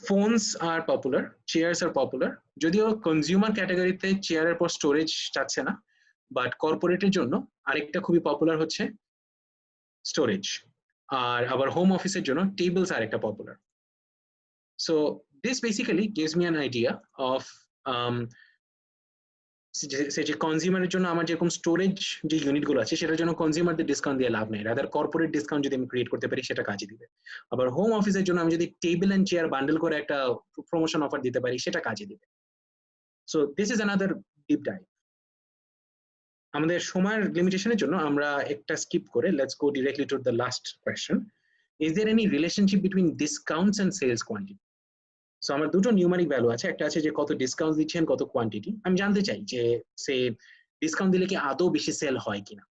phones are popular, chairs are popular. যদিও কনজিউমার ক্যাটাগরিতে চেয়ারের পর স্টোরেজ চাচ্ছে না, বাট কর্পোরেটের জন্য আরেকটা খুবই পপুলার হচ্ছে স্টোরেজ, আর আবার হোম অফিসের জন্য টেবলস আরেকটা popular. So this basically gives me an idea of say যে কনজিউমারের জন্য আমার যেরকম স্টোরেজ যে ইউনিটগুলো আছে সেটার জন্য কনজিউমারদের ডিসকাউন্ট দিয়ে লাভ নেই, রাদার কর্পোরেট ডিসকাউন্ট যদি আমি ক্রিয়েট করতে পারি সেটা কাজে দিবে। আবার হোম অফিসের জন্য আমি যদি টেবিল এন্ড চেয়ার বান্ডেল করে একটা প্রমোশন অফার দিতে পারি সেটা কাজে দিবে। So this is another deep dive. আমাদের সময়ের লিমিটেশনের জন্য আমরা একটা স্কিপ করে let's go directly to the last question. Is there any relationship between discounts and sales quantity? So আমার দুটো নিউমারিক ভ্যালু আছে, একটা আছে যে কত ডিসকাউন্ট দিচ্ছেন, কত কোয়ান্টিটি। আমি জানতে চাই যে সে ডিসকাউন্ট দিলে কি আদৌ বেশি সেল হয় কিনা।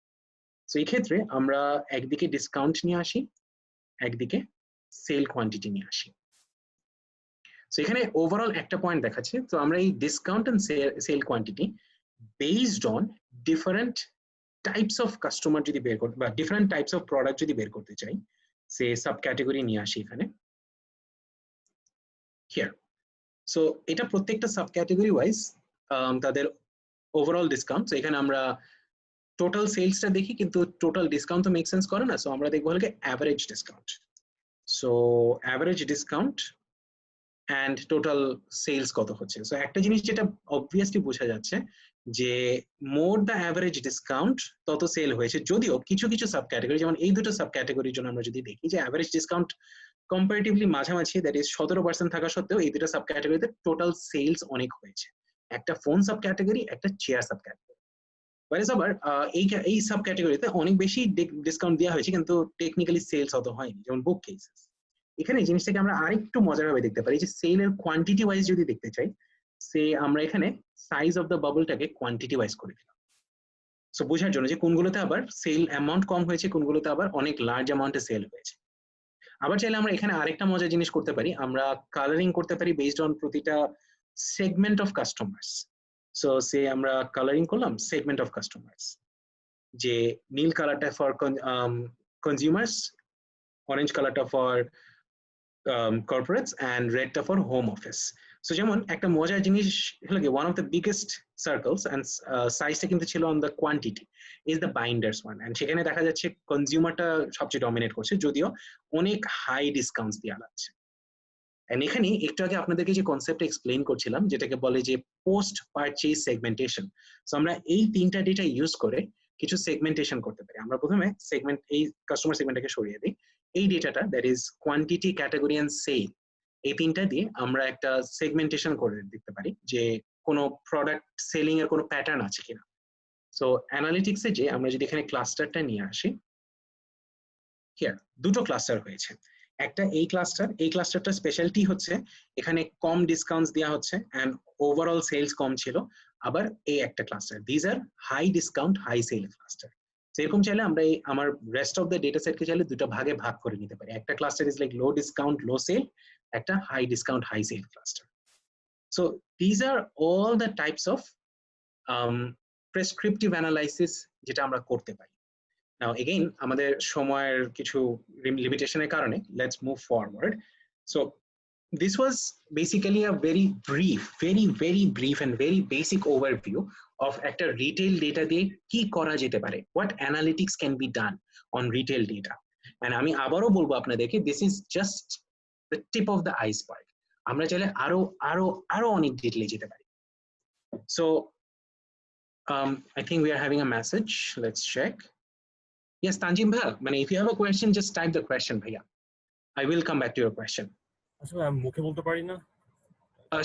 সো এই ক্ষেত্রে আমরা একদিকে ডিসকাউন্ট নিয়ে আসি, একদিকে সেল কোয়ান্টিটি নিয়ে আসি। সো এখানে ওভারঅল একটা পয়েন্ট দেখাচ্ছে। তো আমরা এই discount and sale quantity based on different types of customer যদি বের করতে বা ডিফারেন্ট টাইপস অফ প্রোডাক্ট যদি বের করতে চাই, সে সাব ক্যাটাগরি নিয়ে আসি এখানে হিয়ার। সো এটা প্রত্যেকটা সাব ক্যাটাগরি ওয়াইজ তাদের ওভারঅল ডিসকাউন্ট। এখানে আমরা টোটাল সেলসটা দেখি, কিন্তু টোটাল ডিসকাউন্ট তো মেক সেন্স করে না। সো আমরা দেখবো হলো average discount. So average discount and total sales কত হচ্ছে। সো একটা জিনিস যেটা অবভিয়াসলি বোঝা যাচ্ছে যে মোর দ্য অ্যাভারেজ ডিসকাউন্ট তত সেল হয়েছে, যদিও কিছু কিছু সাব ক্যাটাগরি যেমন এই দুটো সাব ক্যাটাগরির জন্য আমরা যদি দেখি যে অ্যাভারেজ ডিসকাউন্ট কম্পারেটিভলি মাঝামাঝি, দ্যাট ইজ 17% থাকা সত্ত্বেও এই দুটো সাব ক্যাটাগরিতে টোটাল সেলস অনেক হয়েছে। একটা ফোন সাব ক্যাটাগরি, একটা চেয়ার সাব ক্যাটাগরি। আবার এই সাব ক্যাটাগরিতে অনেক বেশি ডিসকাউন্ট দেওয়া হয়েছে কিন্তু টেকনিক্যালি সেলস অত হয়নি, যেমন বুক কেসেস। এখানে জিনিসটাকে আমরা আরেকটু মজারভাবে দেখতে পারি যে সেলের কোয়ান্টিটি ওয়াইজ যদি দেখতে চাই, সে আমরা এখানে সাইজ অফ দ্য বাবলটাকে কোয়ান্টিটি ওয়াইজ করে দিলাম। সো বোঝার জন্য যে কোনগুলোতে আবার সেল অ্যামাউন্ট কম হয়েছে, কোনগুলোতে আবার অনেক লার্জ অ্যামাউন্টে সেল হয়েছে। আবার চাইলে আমরা এখানে আরেকটা মজার জিনিস করতে পারি, আমরা কালারিং করতে পারি বেসড অন প্রতিটা সেগমেন্ট অফ কাস্টমার্স। সো সে আমরা কালারিং করলাম সেগমেন্ট অফ কাস্টমার্স, যে নীল কালারটা ফর কনজিউমার্স, অরেঞ্জ কালারটা for corporates and redটা for home office. So যেমন একটা মজার জিনিস হলো কি, one of the biggest circles and size টা কিন্তু ছিল on the quantity is the binders one, and সেখানে দেখা যাচ্ছে কনজিউমারটা সবচেয়ে ডমিনেট করছে, যদিও অনেক হাই ডিসকাউন্টস দেওয়া লাগছে। এন্ড এখানে একটু আগে আপনাদেরকে যে কনসেপ্ট এক্সপ্লেইন করছিলাম যেটাকে বলে যে পোস্ট পারচেজ সেগমেন্টেশন। সো আমরা এই তিনটা ডেটা ইউজ করে কিছু সেগমেন্টেশন করতে পারি। আমরা প্রথমে সেগমেন্ট এই কাস্টমার সেগমেন্টটাকে সরিয়ে দিই, এই ডেটাটা that is quantity, category and sale, এই তিনটা দিয়ে আমরা একটা সেগমেন্টেশন করে দেখতে পারি যে কোনো প্রোডাক্ট সেলিং এর কোনো প্যাটার্ন আছে কিনা। সো অ্যানালিটিক্সে যে আমরা যদি এখানে ক্লাস্টারটা নিয়ে আসি, হিয়ার দুটো ক্লাস্টার হয়েছে। একটা এই ক্লাস্টারটা স্পেশালিটি হচ্ছে এখানে কম ডিসকাউন্টস দেওয়া হচ্ছে এন্ড ওভারঅল সেলস কম ছিল। আবার এই একটা cluster, this are high discount high sale cluster. সেরকম চাইলে আমরা এই আমার রেস্ট অফ দ্য ডেটা সেটকে চাইলে দুটো ভাগে ভাগ করে নিতে পারি। একটা cluster is like low discount low sale, একটা high discount high sale cluster. So this are all the types of prescriptive analysis যেটা আমরা করতে পারি। Now again, আমাদের সময়ের কিছু লিমিটেশনের কারণে let's move forward. So this was basically a very brief and very basic overview of একটা retail data দিয়ে কি করা যেতে পারে, what analytics can be done on retail data. And আমি আবারও বলবো আপনাদেরকে, this is just the tip of the iceberg. আমরা চাইলে আরো অনেক ডিটেইলে যেতে পারি। So I think we are having a message. Let's check. Yes, Tanjim bhai, if you have a question, just type the question, bhaiya. I will come back to your question. আসলে আমি মুখে বলতে পারি না।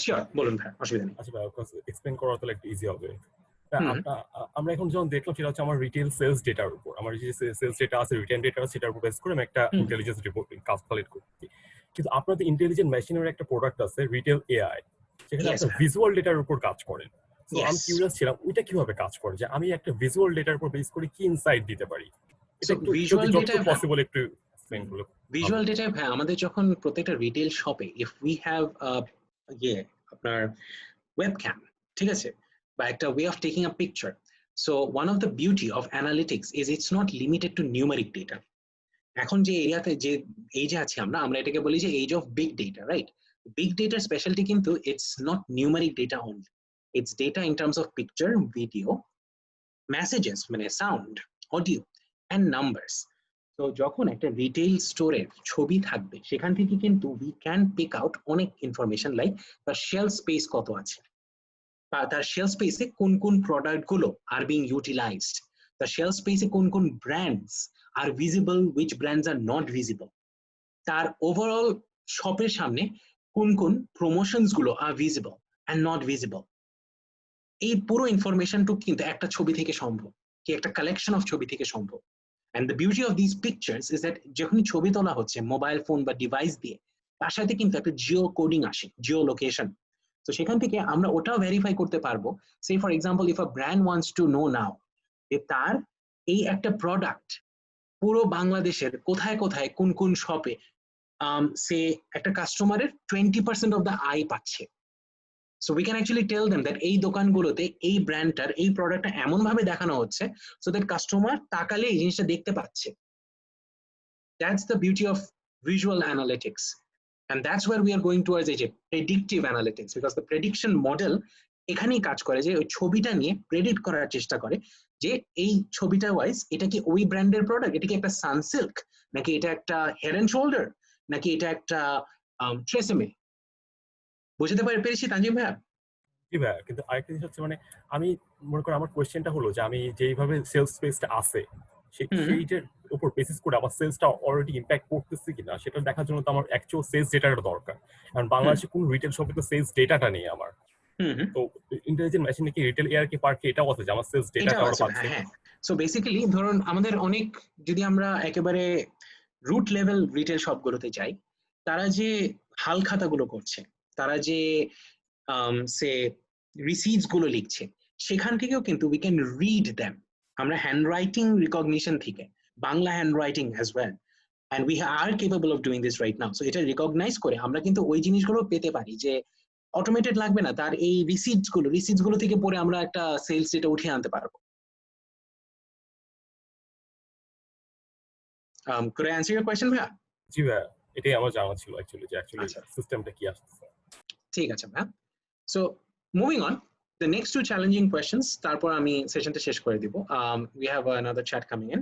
Sure, বলুন ভাই, অসুবিধা নেই। আচ্ছা ভাই, এক্সপ্লেইন করা তো একটু ইজি হবে। আমরা এখন যখন দেখলাম সেটা হচ্ছে আমার রিটেল সেলস ডেটার উপর, আমার যে সেলস ডেটা আছে, রিটেল ডেটা আছে, সেটার উপর বেস করে আমি একটা ইন্টেলিজেন্স রিপোর্ট কালেক্ট করছি। কিন্তু আপনাদের ইন্টেলিজেন্ট মেশিনের একটা প্রোডাক্ট আছে রিটেল এআই, সেখানে আপনারা ভিজুয়াল ডেটার উপর কাজ করেন। তো আমি কিউরিয়াস ছিলাম ওইটা কিভাবে কাজ করে, যে আমি একটা ভিজুয়াল ডেটার উপর বেস করে কি ইনসাইট দিতে পারি। ভিজুয়াল ডেটা পসিবল একটু এক্সপ্লেইন করলে। ভিজুয়াল ডেটা ভাই, আমাদের যখন প্রত্যেকটা রিটেল শপে ইফ উই হ্যাভ আপনার ওয়েবক্যাম, ঠিক আছে, বা একটা way of taking a picture. So one of the beauty of analytics is it's not limited to numeric data. এখন যে এরিয়াতে যে এই যে আছে আমরা এটাকে বলি যে age of big data, right? Big data specialty কিন্তু it's not numeric data only. It's data in terms of picture, video, messages, মানে sound, audio, and numbers. So যখন একটা রিটেইল স্টোরের ছবি থাকবে সেখান থেকে কিন্তু we can pick out অনেক information like তার shelf space কত আছে, বা তার shelf space এ কোন কোন প্রোডাক্ট গুলো are being utilized, তার shelf space এ কোন কোন brands are visible, which brands are not visible, তার ওভারঅল শপের সামনে কোন কোন প্রমোশনস গুলো are visible and not visible. এই পুরো ইনফরমেশনটুকু কিন্তু একটা ছবি থেকে সম্ভব, কি একটা কালেকশন অফ ছবি থেকে সম্ভব। And the beauty of these pictures is that যখন ছবি তোলা হচ্ছে মোবাইল ফোন বা ডিভাইস দিয়ে, তার সাথে কিন্তু একটা জিও কোডিং আসে, জিও লোকেশন। তো সেখান থেকে আমরা ওটাও ভেরিফাই করতে পারবো। Say for example if a brand wants to know now যে তার এই একটা প্রোডাক্ট পুরো বাংলাদেশের কোথায় কোথায় কোন কোন শপে সে একটা কাস্টমারের 20% অফ দ্য আয় পাচ্ছে। So we can actually tell them that এই দোকানগুলোতে এই ব্র্যান্ডটার এই প্রোডাক্টটা এমন ভাবে দেখানো হচ্ছে so that কাস্টমার তাকালে এই জিনিসটা দেখতে পাচ্ছে। That's the beauty of visual analytics, and that's where we are going towards a predictive analytics, because the prediction model এখানেই কাজ করে যে ওই ছবিটা নিয়ে প্রেডিক্ট করার চেষ্টা করে যে এই ছবিটা ওয়াইজ এটা কি ওই ব্র্যান্ডের প্রোডাক্ট, এটা কি একটা সানসিল্ক, নাকি এটা একটা হেড এন্ড শোল্ডার, নাকি এটা একটা ট্রেসেমে। বুঝতে পেরেছি তানজিম ভাইয়া? জি ভাইয়া, কিন্তু আরেকটা জিনিস হচ্ছে মানে আমি মনে করি আমার কোয়েশ্চেনটা হলো যে আমি যেইভাবে সেলস স্পেসটা আছে সেইটার উপর বেসিস করে আমার সেলসটা অলরেডি ইম্প্যাক্ট করতেছে কিনা সেটা দেখার জন্য তো আমার অ্যাকচুয়াল সেলস ডেটাটা দরকার। কারণ বাংলাদেশে কোন রিটেল শপে তো সেলস ডেটাটা নেই আমার। তো ইন্টেলিজেন্ট মেশিনে কি রিটেল এআরকে পার্কে এটাও আছে যে আমার সেলস ডেটাটা আমরা পাচ্ছি। হ্যাঁ, সো বেসিক্যালি ধরুন আমাদের অনেক, যদি আমরা একেবারে রুট লেভেল রিটেল শপগুলোতে যাই, তারা যে হাল খাতাগুলো করছে, তারা যে সে রিসিটস গুলো লিখছে, সেখান থেকেও কিন্তু উই ক্যান রিড দ্যাম। আমরা হ্যান্ড রাইটিং রিকগনিশন থেকে, Bangla hand writing as well, and we are capable of doing this right now. So এটা রিকগনাইজ করে আমরা কিন্তু ওই জিনিসগুলো পেতে পারি যে অটোমেটেড লাগবে না, তার এই রিসিটস গুলো থেকে পরে আমরা একটা সেলস ডেটা উঠিয়ে আনতে পারবো। Could I answer your question ভাইয়া? জি ভাইয়া, এটাই আমার জানা ছিল অ্যাকচুয়ালি যে অ্যাকচুয়ালি সিস্টেমটা কি আসছে। ঠিক আছে ভাইয়া। So moving on, the next two challenging questions, তারপর আমি সেশনটা শেষ করে দিব। We have another chat coming in.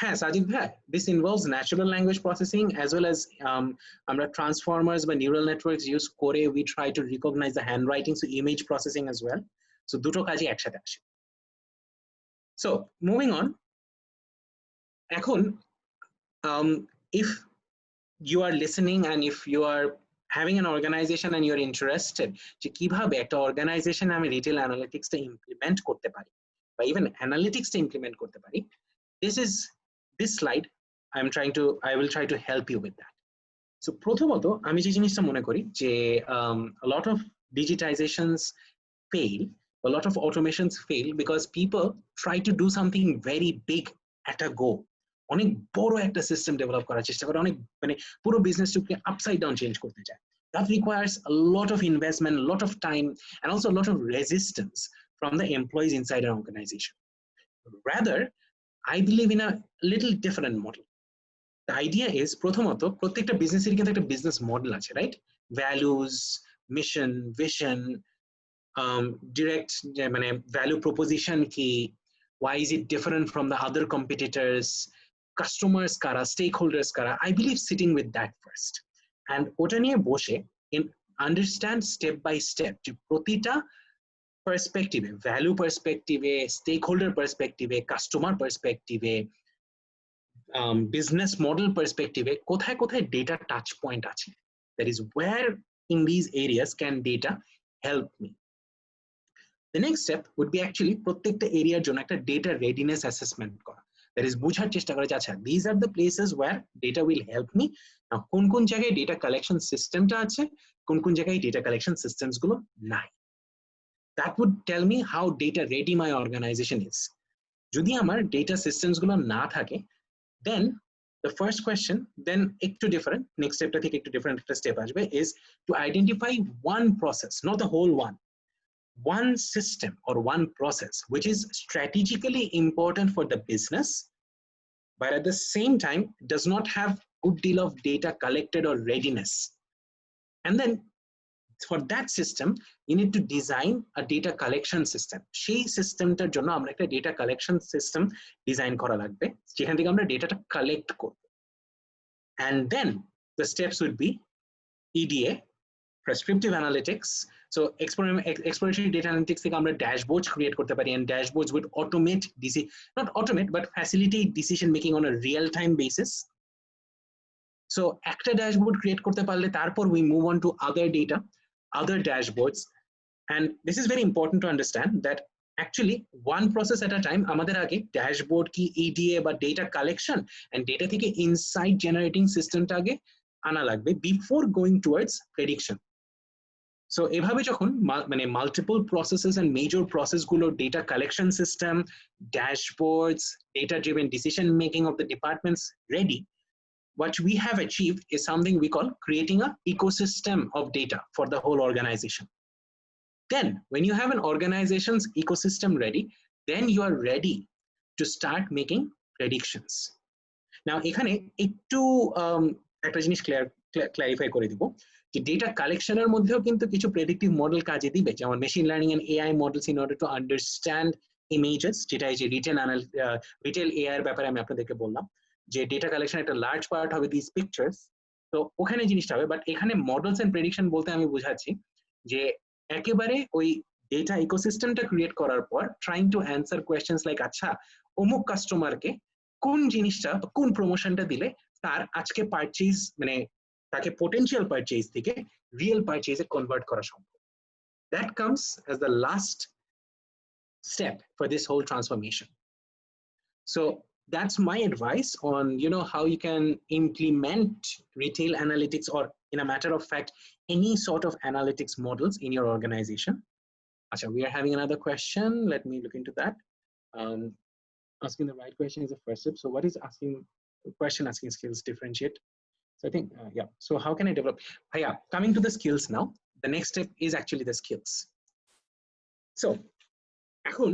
হ্যাঁ সাজিদ ভাই, this involves natural language processing as well as আমরা transformers বা neural networks use করে we try to recognize the handwriting, so image processing as well. So দুটো কাজই একসাথে আসে। So moving on, এখন if you are listening and if you are having an organization and you're interested যে কিভাবে একটা অর্গানাইজেশনে আমি রিটেল অ্যানালিটিক্সটা ইমপ্লিমেন্ট করতে পারি বা ইভেন অ্যানালিটিক্সটা ইমপ্লিমেন্ট করতে পারি, this slide I will try to help you with that. So প্রথমত আমি যে জিনিসটা মনে করি যে a lot of digitizations fail, a lot of automations fail because people try to do something very big at a go. অনেক বড় একটা সিস্টেম ডেভেলপ করার চেষ্টা করে, অনেক মানে পুরো বিজনেসটাকে আপসাইড ডাউন চেঞ্জ করতে চায়। That requires a lot of investment, a lot of time, and also a lot of resistance from the employees inside an organization. Rather, I believe in a little different model. The idea is প্রথমত প্রত্যেকটা বিজনেসের কিন্তু একটা business model আছে, right? Values, mission, vision, direct মানে value proposition কি, why is it different from the other competitors, customers কারা, stakeholders কারা. I believe sitting with that first and ওটা নিয়ে বসে understand step by step যে প্রতিটা পার্সপেক্টিভে, ভ্যালু পার্সপেক্টিভে, স্টেকহোল্ডার পার্সপেক্টিভে, কাস্টমার পার্সপেক্টিভে, বিজনেস মডেল পার্সপেক্টিভে কোথায় কোথায় ডেটা টাচ পয়েন্ট আছে, that is where in these areas can data help me. The next step would be actually প্রত্যেকটা এরিয়ার জন্য একটা data readiness assessment করা, that is বোঝার চেষ্টা করা যে আচ্ছা these are the places where data will help me. Now কোন কোন জায়গায় data collection systemটা আছে, কোন কোন জায়গায় data collection systems গুলো নাই. That would tell me how data ready my organization is. যদি আমার data systems গুলো না থাকে, then the first question, then একটু different, next step থেকে একটু different একটা step আসবে, is to identify one process, not the whole one system or one process which is strategically important for the business, but at the same time does not have good deal of data collected or readiness. and then for that system you need to design a data collection system. সেই সিস্টেমটার জন্য আমরা একটা data collection system design করা লাগবে যেখান থেকে আমরা ডেটাটা collect করব। And then the steps would be EDA, prescriptive analytics. So exploratory data analytics থেকে আমরা dashboards create করতে পারি, and dashboards would automate not automate but facilitate decision making on a real time basis. So একটা dashboard create করতে পারলে তারপর we move on to other dashboards, and this is very important to understand that actually one process at a time আমাদের আগে dashboard কি EDA বা data collection and data থেকে insight generating systemটা আগে আনা লাগবে before going towards prediction. So এভাবে যখন মানে multiple processes and major process গুলো data collection system, dashboards, data driven decision making of the departments ready, what we have achieved is something we call creating an ecosystem of data for the whole organization. Then when you have an organization's ecosystem ready, then you are ready to start making predictions. Now এখানে একটু একটা জিনিস clarify করে দিব যে data collection এর মধ্যেও কিন্তু কিছু predictive model কাজে দিবে, যেমন machine learning and AI models in order to understand images, যেটা এই যে retail AI এর ব্যাপারে আমি আপনাদেরকে বললাম যে data collection একটা large part হবে these pictures, তো ওখানে জিনিসটা হবে। বাট এখানে models and prediction বলতে আমি বোঝাচ্ছি যে একেবারে ওই data ecosystemটা ক্রিয়েট করার পর trying to answer questions like আচ্ছা অমুক কাস্টমারকে কোন জিনিসটা কোন প্রমোশনটা দিলে তার আজকে পারচেজ মানে তাকে পোটেনশিয়াল পারচেজ থেকে রিয়েল পারচেজে কনভার্ট করা সম্ভব। That comes as the last step for this whole transformation. So that's my advice on how you can implement retail analytics, or in a matter of fact any sort of analytics models in your organization. Achha, we are having another question. Let me look into that. Asking the right question is the first step. So what is question asking skills differentiate? So I think yeah, so how can I develop yeah, coming to the skills now, the next step is actually the skills. So এখন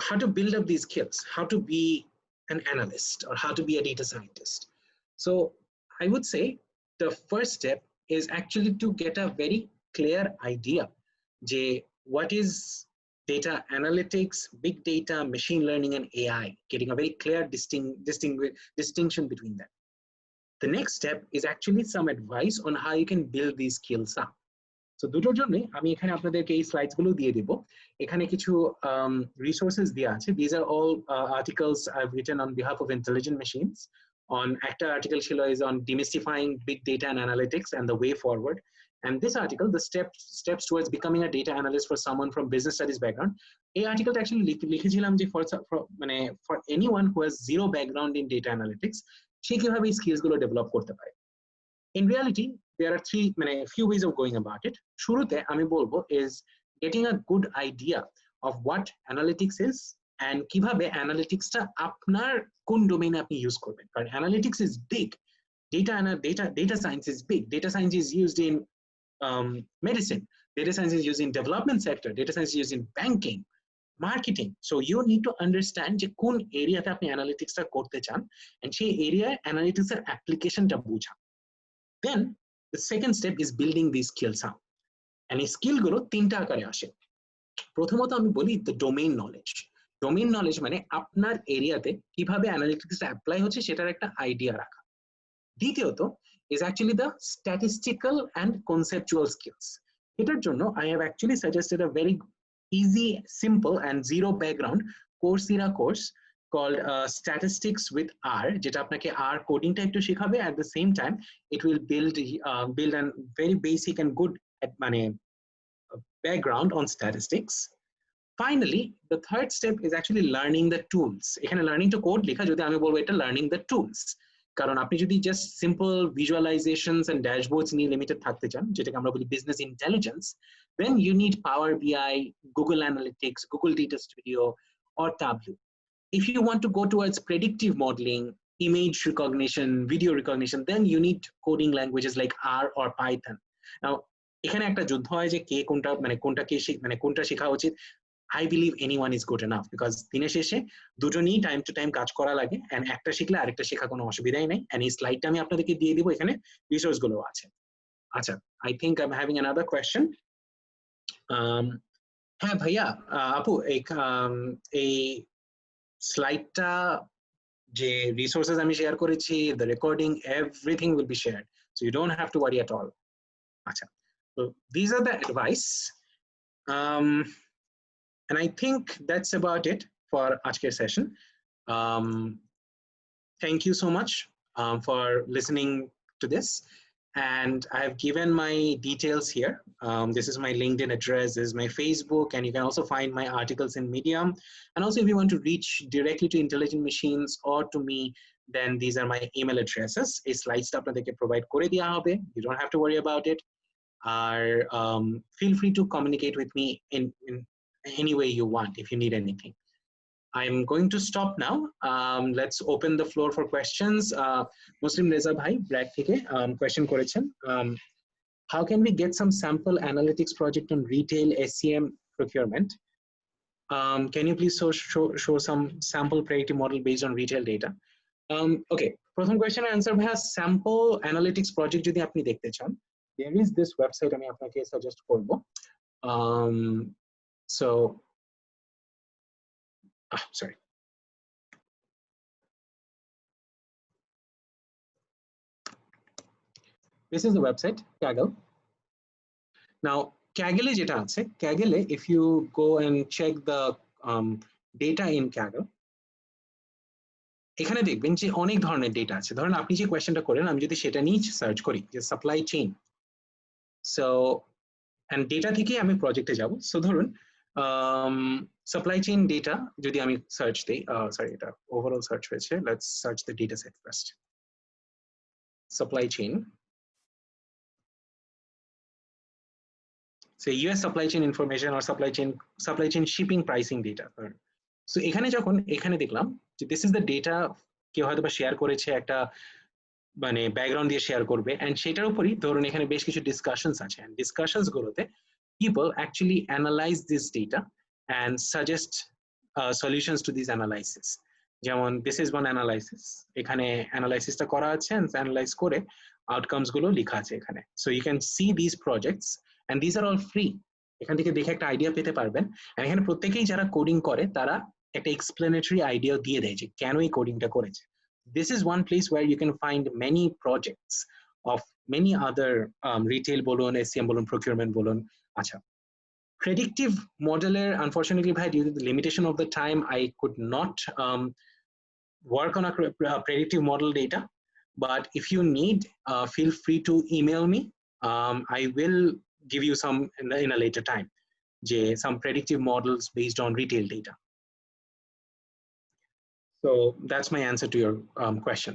how to build up these skills, how to be an analyst or how to be a data scientist. So I would say the first step is actually to get a very clear idea je what is data analytics, big data, machine learning and AI, getting a very clear distinction between them. The next step is actually some advice on how you can build these skills up. So দুটোর জন্য আমি এখানে আপনাদেরকে এই slides গুলো দিয়ে দেব। এখানে কিছু রিসোর্সেস দেয়া আছে। These are all articles I've written on behalf of Intelligent Machines. On একটা article ছিল is on demystifying big data and analytics and the way forward. And this article, the steps towards becoming a data analyst for someone from business studies background. এই আর্টিকেলটা actually লিখেছিলাম যে মানে for anyone who has zero background in data analytics সে কিভাবে এই skills গুলো develop করতে পারে। In reality, there are few ways of going about it. শুরুতে আমি বলবো is getting a good idea of what analytics is and কিভাবে analytics টা আপনার কোন ডোমেইনে আপনি ইউজ করবেন। কারণ analytics is big. Data science is big. Data science is used in medicine. Data science is used in development sector. Data science is used in banking, marketing. So you need to understand যে কোন এরিয়াতে আপনি analytics টা করতে চান and সেই এরিয়ায় analytics এর অ্যাপ্লিকেশনটা বোঝা। Then the second step is building these skills up. And এই স্কিল গুলো তিনটা আকারে আসে। প্রথমত আমি বলি the domain knowledge. Domain knowledge মানে আপনার এরিয়াতে কিভাবে অ্যানালিটিক্সটা অ্যাপ্লাই হচ্ছে সেটার একটা আইডিয়া রাখা। দ্বিতীয়ত is actually the statistical and conceptual skills. এটার জন্য I have actually suggested a very easy, simple and zero background Coursera course called Statistics with R, যেটা আপনাকে R codingটা একটু শেখাবে, at the same time it will build a very basic and good মানে background on statistics. Finally, the third step is actually learning the tools. এখানে learning to code লেখা, যদি আমি বলবো এটা learning the tools, কারণ আপনি যদি just simple visualizations and dashboards নিয়ে limited থাকতে চান, যেটাকে আমরা বলি business intelligence, then you need Power BI, Google Analytics, Google Data Studio or Tableau. If you want to go towards predictive modeling, image recognition, video recognition, then you need coding languages like R or Python. Now, এখানে একটা যুদ্ধ হয় যে কে কোনটা শেখা উচিত। I believe anyone is good enough because দিনের শেষে দুটো নিয়ে টাইম টু টাইম কাজ করা লাগে, and একটা শিখলে আরেকটা শেখা কোনো অসুবিধাই নাই। and এই স্লাইডটা আমি আপনাদেরকে দিয়ে দিব, এখানে রিসোর্স গুলো আছে। আচ্ছা, I think I'm having another question. হ্যাঁ ভাইয়া, আপু এই স্লাইডটা যে রিসোর্সেস আমি শেয়ার করেছি, the recording, everything will be shared, so you don't have to worry at all. আচ্ছা, so these are the advice, and I think that's about it for আজকের session. Thank you so much for listening to this, and I have given my details here. This is my LinkedIn address, this is my Facebook, and you can also find my articles in Medium. And also, if you want to reach directly to Intelligent Machines or to me, then these are my email addresses. A slides আপনাদেরকে provide করে দেওয়া হবে. You don't have to worry about it. Feel free to communicate with me in any way you want if you need anything. I'm going to stop now. Let's open the floor for questions. Muslim Reza Bhai, Brad থেকে question করেছেন. How can we get some sample analytics project on retail SCM procurement? Can you please show some sample predictive model based on retail data? Okay, প্রথম question answer ভাইয়া, sample analytics project যদি আপনি দেখতে চান, there is this website আমি আপনাকে suggest করব. Sorry. This is the website, Kaggle. Now, Kaggle যেটা আছে, Kaggle, if you go and check the data in Kaggle, এখানে দেখবেন যে অনেক ধরনের ডেটা আছে। ধরেন আপনি যে কোয়েশ্চেনটা করেন, আমি যদি সেটা নিয়ে সার্চ করি যে supply chain, so and data থেকে আমি প্রজেক্টে যাব। সো ধরুন সাপ্লাই চেইন ডেটা যদি আমি সার্চ দেই, সরি এটা ওভারঅল সার্চ হয়েছে, let's search the data set first. Supply chain, say US supply chain information or supply chain shipping pricing data. So এখানে যখন এখানে দেখলাম যে this is the data কেউ হয়তো বা শেয়ার করেছে, একটা মানে ব্যাকগ্রাউন্ড দিয়ে শেয়ার করবে, এন্ড সেটার উপরই ধরুন এখানে বেশ কিছু ডিসকাশনস আছে, এন্ড ডিসকাশনস গুলোতে people actually analyze this data and suggest solutions to these analysis. যেমন this is one analysis, এখানে অ্যানালাইসিসটা করা আছে, এন্ড অ্যানালাইজ করে আউটকামস গুলো লেখা আছে এখানে। So you can see these projects and these are all free. এখান থেকে দেখে একটা আইডিয়া পেতে পারবেন। এখানে প্রত্যেকেই যারা কোডিং করে তারা একটা এক্সপ্লেনেটরি আইডিয়া দিয়ে দেয় যে কেন এই কোডিংটা করেছে। This is one place where you can find many projects of many other retail বলুন, SCM বলুন, procurement বলুন। আচ্ছা, predictive modeler, unfortunately ভাই, due to the limitation of the time, I could not work on a predictive model data, but if you need, feel free to email me. I will give you some in a later time, some predictive models based on retail data. So that's my answer to your question.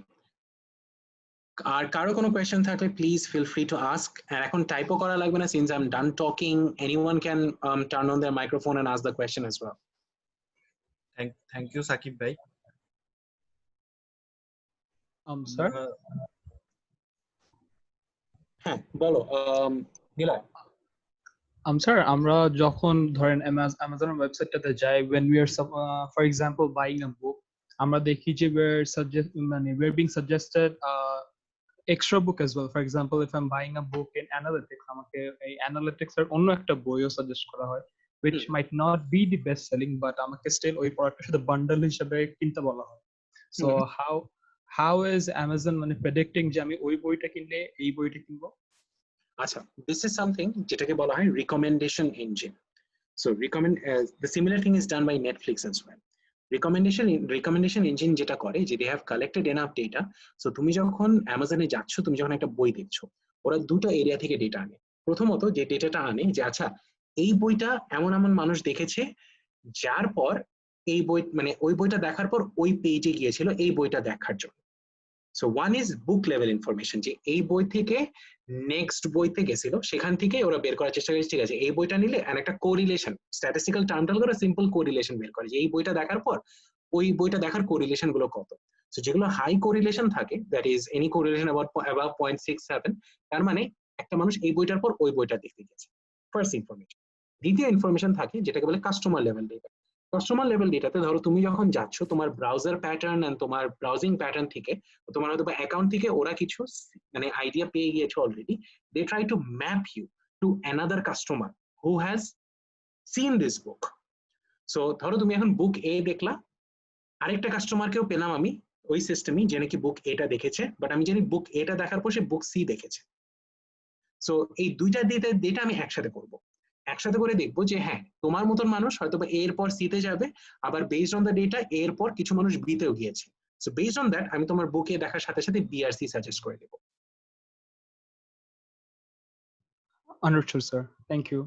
আর কারো কোনো question থাকলে please feel free to ask. And এখন টাইপও করা লাগবে না, since I'm done talking, anyone can turn on their microphone and ask the question as well. Thank you Sakib bhai. Sir, হ্যাঁ বলো নীলা। sir, আমরা যখন ধরেন Amazon ওয়েবসাইটটাতে যাই, when we are for example buying a book, আমরা দেখি যে we're being suggested extra book as well. For example, if I'm buying a book in analytics, আমাকে এই analytics এর অন্য একটা বইও সাজেস্ট করা হয়, which might not be the best selling, but আমাকে still ওই প্রোডাক্টের সাথে বান্ডেল হিসেবে কিনতে বলা হয়। So how is Amazon predicting যে আমি ওই বইটা কিনলে এই বইটা কিনবো? আচ্ছা, this is something যেটাকে বলা হয় recommendation engine. So the similar thing is done by Netflix as well. Recommendation engine যেটা করে যে they have collected enough data. So তুমি যখন Amazon-এ যাচ্ছ, তুমি যখন একটা বই দেখছো, ওরা দুটো এরিয়া থেকে ডেটা আনে। প্রথমত যে ডেটাটা আনে যে আচ্ছা এই বইটা এমন মানুষ দেখেছে, যার পর এই বই ওই বইটা দেখার পর ওই পেজে গিয়েছিল এই বইটা দেখার জন্য। So one is book level information, যে এই বই থেকে নেক্সট বইতে গেছিল, সেখান থেকে ওরা বের করার চেষ্টা করে, ঠিক আছে এই বইটা নিলে একটা কোরিলেশন, স্ট্যাটিস্টিক্যাল টার্মটাল করে সিম্পল কোরিলেশন বের করে যে এই বইটা দেখার পর ওই বইটা দেখার কোরিলেশন গুলো কত। সো যেগুলো হাই কোরিলেশন থাকে, that is any correlation about 0.67, তার মানে একটা মানুষ এই বইটার পর ওই বইটা দেখতে গেছে, ফার্স্ট ইনফরমেশন। দ্বিতীয় ইনফরমেশন থাকে যেটাকে বলে customer level data. Customer level ডেটাতে ধরো তুমি যখন যাচ্ছ তোমার ব্রাউজার প্যাটার্ন এন্ড তোমার ব্রাউজিং প্যাটার্ন থেকে তোমার হয়তো বা অ্যাকাউন্ট থেকে ওরা কিছু মানে আইডিয়া পেয়ে গিয়েছে already, they try to map you to another customer who has seen this book. So ধরো তুমি এখন বুক এ দেখলা, আরেকটা কাস্টমারকেও পেলাম আমি ওই সিস্টেমই যে নাকি বুক এটা দেখেছে, বাট আমি জানি বুক এটা দেখার পর সে বুক সি দেখেছে। সো এই দুইটা ডেটা আমি একসাথে করব, একসাথে করে দেখবো যে হ্যাঁ তোমার মতন মানুষ হয়তো বা এর পর সিতে যাবে, আবার বেসড অন দ্য ডেটা এর পর কিছু মানুষ বিতেও গিয়েছে। সো বেসড অন দ্যাট আমি তোমার বুকে দেখার সাথে সাথে বি আর সি সাজেস্ট করে দেবো। Understood, sir. Thank you.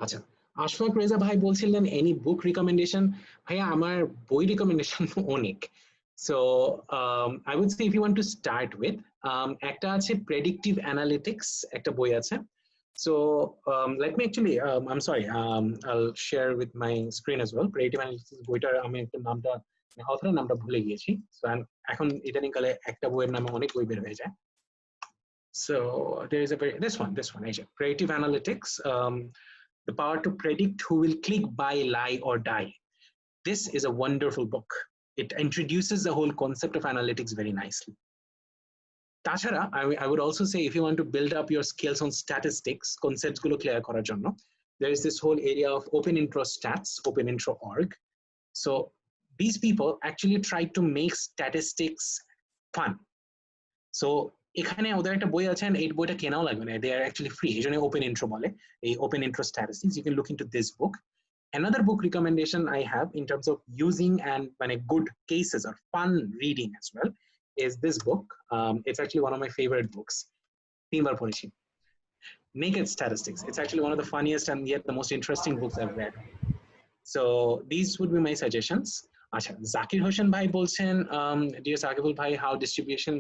আচ্ছা, আশফাক রেজা ভাই বলছিলেন এনি বুক রিকমেন্ডেশন। ভাইয়া আমার বই রিকমেন্ডেশন অনেক। So I would say if you want to start with, একটা আছে প্রেডিক্টিভ অ্যানালিটিক্স, একটা বই আছে। So let me actually, I'm sorry, I'll share with my screen as well. Predictive analytics বইটার আমি একটা নামটা অথরের নামটা ভুলে গিয়েছি। So এখন ইদানিং কালে একটা বইয়ের নামে অনেক বই বের হয়ে যায়। So there is a very this one Predictive Analytics, the power to predict who will click, buy, lie or die. This is a wonderful book. It introduces the whole concept of analytics very nicely. তাছাড়া I would also say if you want to build up your skills on statistics, concepts গুলো clear করার জন্য, there is this whole area of Open Intro Stats, OpenIntro.org. So these people actually try to make statistics fun. So এখানে ওদের একটা বই আছে, এই বইটা কেনাও লাগবে না, they are actually free, এই জন্য Open Intro বলে, এই Open Intro Statistics. You can look into this book. Another book recommendation I have in terms of using and good cases or fun reading as well is this book. It's actually one of my favorite books, Naked Statistics. It's actually one of the funniest and yet the most interesting books I've read. So these would be my suggestions. Acha, Zakir Hossain bhai bolchen, dear Saqibul bhai, how distribution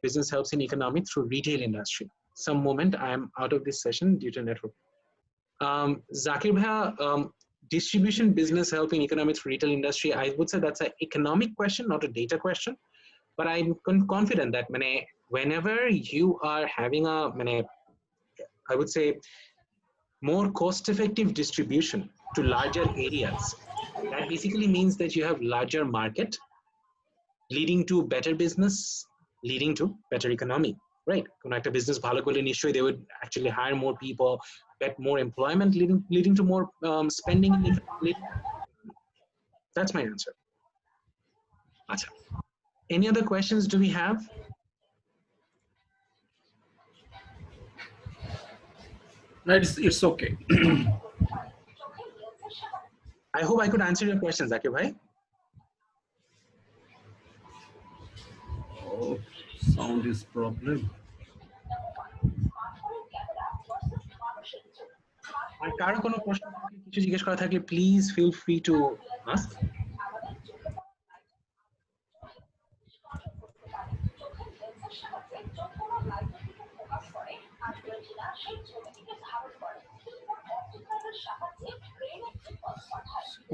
business helps in economy through retail industry. Some moment I am out of this session due to network. Zakir bhai, distribution business help in economy through retail industry, I would say that's an economic question, not a data question. But I'm confident that whenever you are having a, I would say, more cost-effective distribution to larger areas, that basically means that you have larger market, leading to better business, leading to better economy, right? When a business bhalo korle nishoy they would actually hire more people, get more employment, leading to more spending. That's my answer. Acha. Any other questions do we have? No, it's okay. I hope I could answer your questions, Zakir bhai. Oh, sound is problem. আর কারো কোনো প্রশ্ন থাকলে কিছু জিজ্ঞেস করা থাকলে please feel free to ask.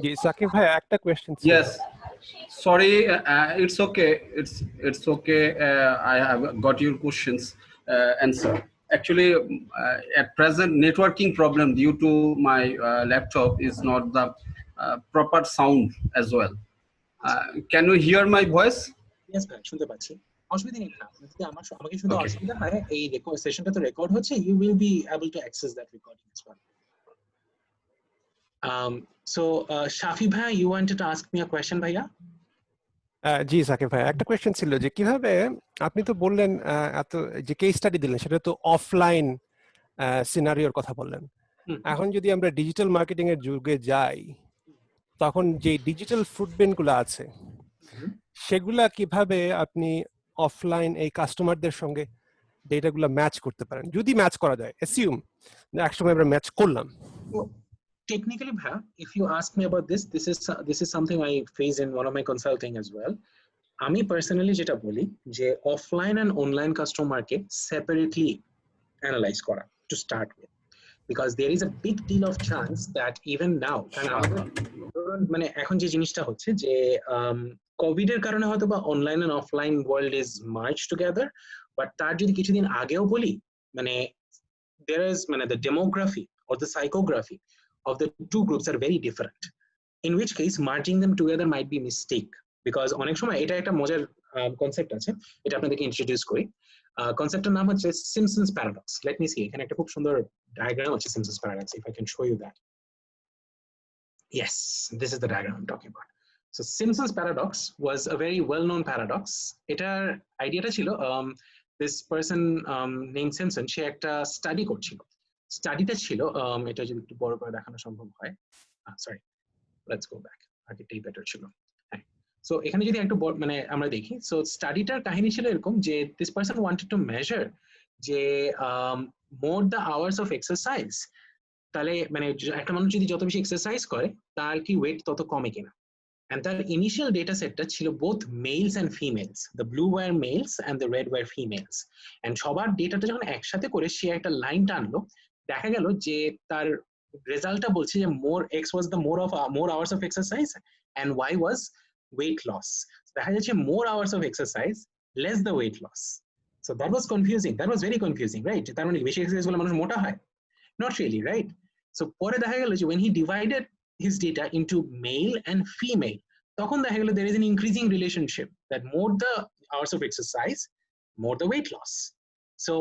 জি সাকিব ভাই একটা কোশ্চেন ছিল। Yes, sorry, it's okay, it's okay. I have got your questions answer. Actually, at present networking problem due to my laptop is not the proper sound as well. Can you hear my voice? Yes ভাই, শুনতে পাচ্ছি, অসুবিধা নেই। যদি আমাকে শুনতে অসুবিধা হয়, এই সেশনটা তো রেকর্ড হচ্ছে, you will be able to access that recording as well. So Shafi bhai, you wanted to ask me a question, bhaiya? জি সাকিব ভাই, একটা কোশ্চেন ছিল যে কিভাবে আপনি তো বললেন এত যে কেস স্টাডি দিলেন সেটা তো অফলাইন সিনারিওর কথা বললেন। এখন যদি আমরা ডিজিটাল মার্কেটিং এর যুগে যাই, তখন যে ডিজিটাল ফুটপ্রিন্ট গুলো আছে সেগুলা কিভাবে আপনি অফলাইন এই কাস্টমারদের সঙ্গে ডেটাগুলো ম্যাচ করতে পারেন, যদি ম্যাচ করা যায়? অ্যাসিউম যে একসময় আমরা ম্যাচ করলাম। Technically, if you ask me about this is something I face in one of my consulting as well. আমি personally যেটা বলি যে offline and online customer market separately analyze করা to start with, because there is a big deal of chance that even now, মানে এখন যে জিনিসটা হচ্ছে যে কোভিড এর কারণে হয়তো বা online and offline world is merge together, but তার যদি কিছুদিন আগেও বলি, there is the demography or the psychography of the two groups are very different. in which case merging them together might be mistake, because অনেক সময় এটা একটা মজার কনসেপ্ট আছে, এটা আপনাদেরকে ইন্ট্রোডিউস করি। কনসেপ্টের নাম হচ্ছে Simpson's paradox. Let me see, এখানে একটা খুব সুন্দর ডায়াগ্রাম আছে Simpson's paradox, if I can show you that. Yes, this is the diagram I'm talking about. So Simpson's paradox was a very well-known paradox. এটার আইডিয়াটা ছিল this person named Simpson, সে একটা study করছিল। স্টাডিটা ছিল এটা যদি একটু বড় করে দেখানো সম্ভব হয়, সরি লেটস গো ব্যাক, আগেরটাই বেটার ছিল। হ্যাঁ, সো এখানে যদি একটু মানে আমরা দেখি, সো স্টাডিটার কাহিনী ছিল এরকম যে this person wanted to measure যে more the hours of exercise, তাহলে মানে একটা মানুষ যদি যত বেশি এক্সারসাইজ করে তার কি ওয়েট তত কমে কিনা। And তার ইনিশিয়াল ডেটা সেটটা ছিল both males and females, the blue were males and the red were females. And সবার ডেটাটা যখন একসাথে করে সে একটা লাইন টানলো, দেখা গেল যে তার রেজাল্টটা বলছে যে X was the more hours of exercise and Y was weight loss. দেখা যাচ্ছে more hours of exercise less the weight loss. So that was confusing, that was very confusing, right? তার মানে বেশি এক্সারসাইজ করলে মানুষ মোটা হয়? Not really, right? So পরে দেখা গেল যে when he divided his data into male and female, তখন দেখা গেল there is an increasing relationship that more the hours of exercise, more the weight loss. So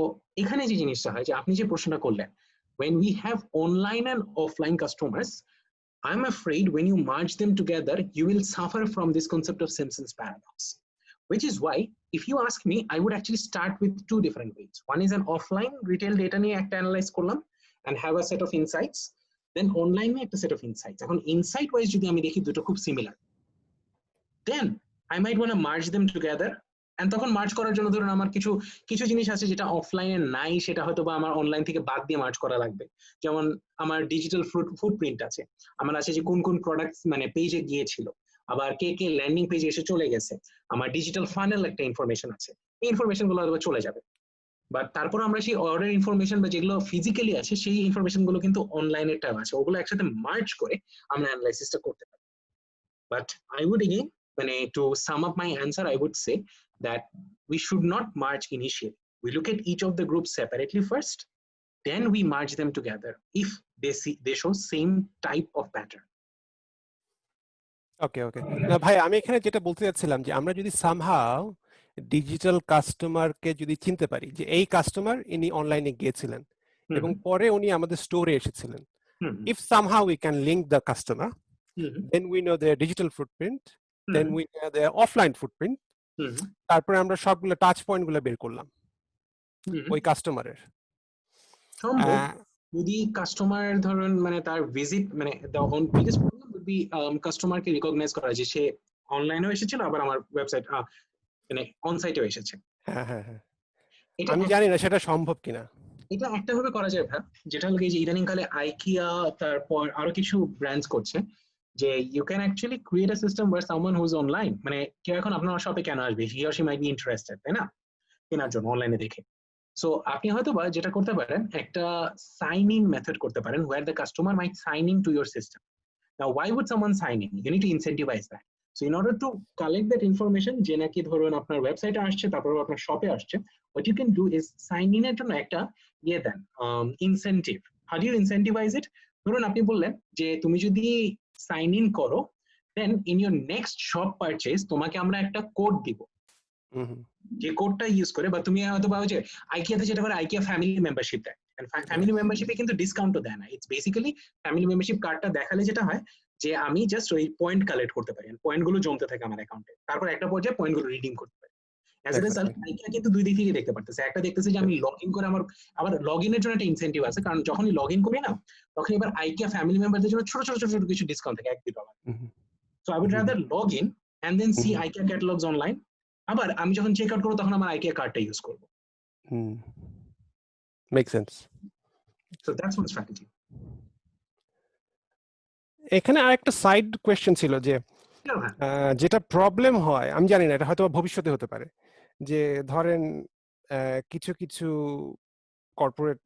এখানে যে জিনিসটা হয় যে আপনি যে প্রশ্নটা করলেন, when we have online and offline customers, I'm afraid when you merge them together, you will suffer from this concept of Simpson's paradox. Which is why, if you ask me, I would actually start with two different ways. One is an offline retail data নিয়ে একটা analyze করলাম and have a set of insights, then online নিয়ে একটা set of insights. এখন insight wise যদি আমি দেখি দুটো খুব similar, then I might want to merge them together. And তখন মার্জ করার জন্য ধরুন আমার কিছু কিছু জিনিস আছে যেটা অফলাইনে নাই, সেটা হয়তো বা আমার অনলাইন থেকে বাদ দিয়ে মার্জ করা লাগবে। যেমন আমার ডিজিটাল ফুটপ্রিন্ট আছে, আমার আছে যে কোন কোন প্রোডাক্ট মানে পেজে গিয়েছিল, আবার কে কে ল্যান্ডিং পেজে এসে চলে গেছে, আমার ডিজিটাল ফানেল একটা ইনফরমেশন আছে, এই ইনফরমেশন গুলো হয়তো চলে যাবে। বাট তারপর আমরা সেই অর্ডার ইনফরমেশন বা যেগুলো ফিজিক্যালি আছে সেই ইনফরমেশন গুলো কিন্তু অনলাইনের টাইম আছে, ওগুলো একসাথে মার্জ করে আমরা অ্যানালাইসিসটা করতে পারি। বাট আই উড এগেইন মানে to sum up my answer, I would say that we should not merge initially. We look at each of the groups separately first, then we merge them together if they show same type of pattern. ওকে ওকে, না ভাই আমি এখানে যেটা বলতে যাচ্ছিলাম যে আমরা যদি সামহাউ ডিজিটাল কাস্টমারকে যদি চিনতে পারি যে এই কাস্টমার ইনি অনলাইনে গিয়েছিলেন এবং পরে উনি আমাদের স্টোরে এসেছিলেন, if somehow we can link the customer, then we know their digital footprint, then we know their offline footprint, তারপরে আমরা সবগুলো টাচ পয়েন্ট গুলো বের করলাম ওই কাস্টমারের। যদি কাস্টমার ধরুন মানে তার ভিজিট মানে the biggest problem would be কাস্টমারকে রিকগনাইজ করা যে সে অনলাইনেও এসেছিল আবার আমার ওয়েবসাইট মানে অন সাইটেও এসেছে। হ্যাঁ হ্যাঁ হ্যাঁ, আমি জানি না সেটা সম্ভব কিনা। এটা একটা ভাবে করা যায় ভাই, যেটা হলো যে ইদানিং কালে আইকিয়া তারপর আরো কিছু ব্র্যান্ডস করছে যে you can actually create a system where someone who is online, মানে কেউ এখন আপনার শপে কেন আসবে, he or she might be interested, তাই না, কেনার জন্য অনলাইনে দেখে। সো আপনি হয়তো বা যেটা করতে পারেন একটা সাইন ইন মেথড করতে পারেন where the customer might sign in to your system. Now why would someone sign in? You need to incentivize that. So in order to collect that information যে নাকি ধরুন আপনার ওয়েবসাইটে আসছে তারপর আপনার শপে আসছে, what you can do is sign in এর জন্য একটা ইয়ে দেন, incentive. How do you incentivize it? ধরুন আপনি বললেন যে তুমি যদি সাইন ইন করো then in your next shop purchase তোমাকে আমরা একটা কোড দিব, যে কোডটা ইউজ করে বা তুমি হয়তো বা যে আইকিয়াতে যেটা করে আইকিয়া ফ্যামিলি মেম্বারশিপ দেয়, ফ্যামিলি মেম্বারশিপে কিন্তু ডিসকাউন্টও দেয় না, ইটস বেসিক্যালি ফ্যামিলি মেম্বারশিপ কার্ডটা দেখালে যেটা হয় যে আমি জাস্ট ওই পয়েন্ট কালেক্ট করতে পারি, পয়েন্ট গুলো জমতে থাকে আমার অ্যাকাউন্টে, তারপর একটা পর্যায়ে পয়েন্ট গুলো রিডিম করতে পারি। অ্যাজ এ রেজাল্ট আইকিয়া কিন্তু দুই দিক থেকে দেখতে পারতেছে, একটা দেখতেছে যে আমি লগ ইন করে আমার আবার লগ ইনের জন্য একটা ইনসেন্টিভ আছে, কারণ যখনই লগ ইন করি না তখন এবার আইকিয়া ফ্যামিলি মেম্বারদের জন্য ছোট ছোট ছোট ছোট কিছু ডিসকাউন্ট থাকে $1-2। So I would rather log in and then see IKEA catalogues online, আবার আমি যখন চেক আউট করব তখন আমার আইকিয়া কার্ডটা ইউজ করব। Make sense. So that's one strategy. এখানে আরেকটা সাইড কোয়েশ্চেন ছিল যে যেটা প্রবলেম হয়, আমি জানি না এটা হয়তো ভবিষ্যতে হতে পারে, যে ধরেন কিছু কিছু কর্পোরেট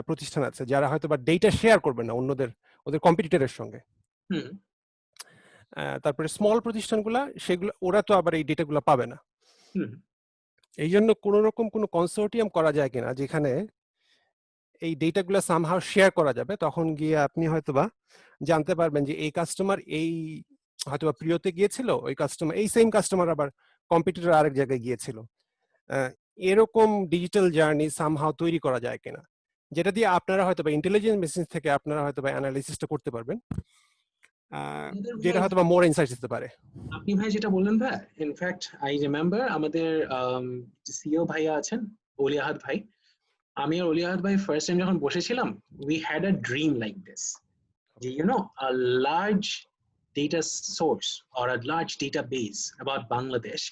প্রতিষ্ঠান আছে যারা হয়তো বা ডেটা শেয়ার করবে না অন্যদের, ওদের কম্পিটিটরের সঙ্গে। তারপরে স্মল প্রতিষ্ঠানগুলা সেগুলো ওরা তো আবার এই ডেটাগুলো পাবে না, এই জন্য কোন রকম কোনো কনসোর্টিয়াম করা যায় কিনা যেখানে এই ডেটাগুলো সামহাও শেয়ার করা যাবে, তখন গিয়ে আপনি হয়তোবা জানতে পারবেন যে এই কাস্টমার এই হয়তোবা প্রিয়তে গিয়েছিল, ওই কাস্টমার এই সেম কাস্টমার আবার কম্পিটিটর আরেক জায়গায় গিয়েছিল। এরকম ডিজিটাল জার্নি সামহাও তৈরি করা যায় কিনা, যেটা দিয়ে আপনারা হয়তোবা ইন্টেলিজেন্স মেশিন থেকে আপনারা হয়তোবা অ্যানালাইসিসটা করতে পারবেন, যেটা হয়তোবা মোর ইনসাইটস দিতে পারে। আপনি ভাই যেটা বললেন ভাই, ইনফ্যাক্ট আই রিমেম্বার আমাদের সিও ভাইয়া আছেন অলি আহাদ ভাই, আমি আর অলি আহাদ ভাই ফার্স্ট টাইম যখন বসেছিলাম, we had a dream like this, যে you know a large data source or a large database about Bangladesh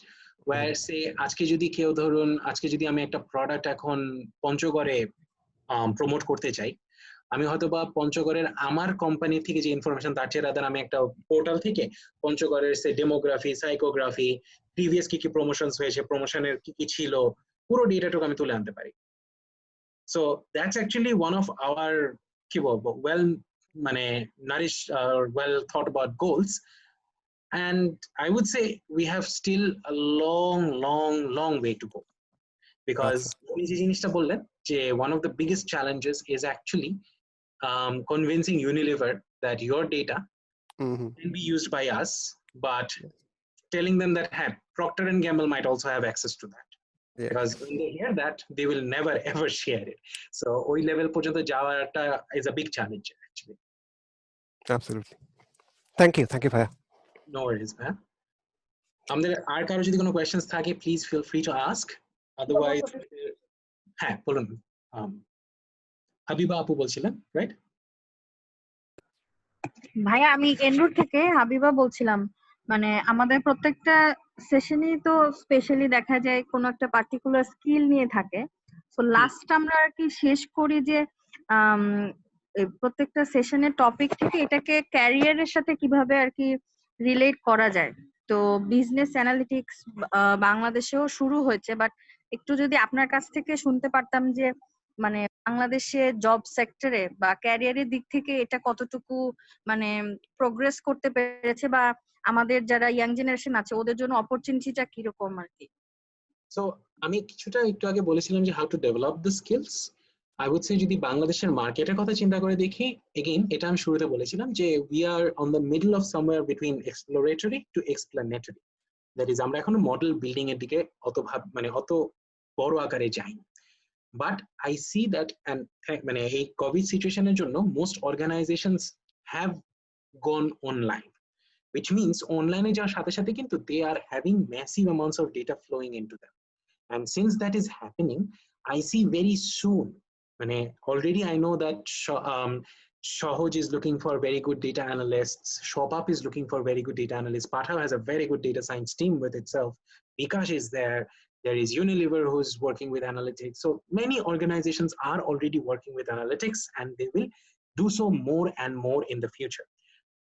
where say আজকে যদি কেউ ধরুন আজকে যদি আমি একটা প্রোডাক্ট এখন পঞ্চগড়ে প্রমোট করতে চাই, আমি হয়তো বা পঞ্চগড়ের আমার কোম্পানি থেকে যে ইনফরমেশন তার চেয়ে রাদার আমি একটা পোর্টাল থেকে পঞ্চগড়ের সে ডেমোগ্রাফি, সাইকোগ্রাফি, প্রিভিয়াস কি কি প্রমোশনস হয়েছে, প্রমোশনের কি কি ছিল, পুরো ডেটাটুকু আমি তুলে আনতে পারি। So that's actually one of our কি বলবো ওয়েল মানে nourished well thought about goals, and I would say we have still a long way to go, because উনি যে জিনিসটা বললেন যে one of the biggest challenges is actually convincing Unilever that your data can be used by us, but telling them that hey, Procter and Gamble might also have access to that. Yeah. Because when they hear that, they will never ever share it. So ওই level পর্যন্ত যাওয়াটা is a big challenge actually. Absolutely. Thank you ভাইয়া। No worries, man. আমাদের আর কারো যদি কোনো questions থাকে please feel free to ask, otherwise হ্যাঁ বলুন। হাবিবা আপু বলছিলেন, রাইট? ভাইয়া আমি এনরুট থেকে হাবিবা বলছিলাম। মানে আমাদের প্রত্যেকটা সেশনই তো স্পেশালি দেখা যায় কোনো একটা পার্টিকুলার স্কিল নিয়ে থাকে। সো লাস্ট আমরা আর কি শেষ করি যে প্রত্যেকটা সেশনের টপিক থেকে এটাকে ক্যারিয়ারের সাথে কিভাবে আর কি রিলেট করা যায়। তো বিজনেস অ্যানালিটিক্স বাংলাদেশেও শুরু হয়েছে, বাট একটু যদি আপনার কাছ থেকে শুনতে পারতাম যে মানে বাংলাদেশে জব সেক্টরে বা ক্যারিয়ারের দিক থেকে এটা কতটুকু মানে প্রোগ্রেস করতে পেরেছে, বা আমাদের যারা ইয়াং জেনারেশন আছে ওদের জন্য অপরচুনিটিটা কিরকম আর কি। সো আমি কিছুটা একটু আগে বলেছিলাম যে how to develop the skills. I would say যদি বাংলাদেশের মার্কেটের কথা চিন্তা করে দেখি, এগেইন এটা আমি শুরুতে বলেছিলাম যে we are on the middle of somewhere between exploratory to explanatory. That is আমরা এখনো মডেল বিল্ডিং এর দিকে অত বড় আকারে যাই। But I see that and মানে এই কোভিড সিচুয়েশনের জন্য most organizations have gone online, which means online এ যাওয়ার সাথে সাথে কিন্তু they are having massive amounts of data flowing into them. And since that is happening, I see very soon, already I know that Shohoj is looking for very good data analysts, Shopap is looking for very good data analysts, Pathao has a very good data science team with itself, Bikash is there is Unilever who's working with analytics. So many organizations are already working with analytics and they will do so more and more in the future.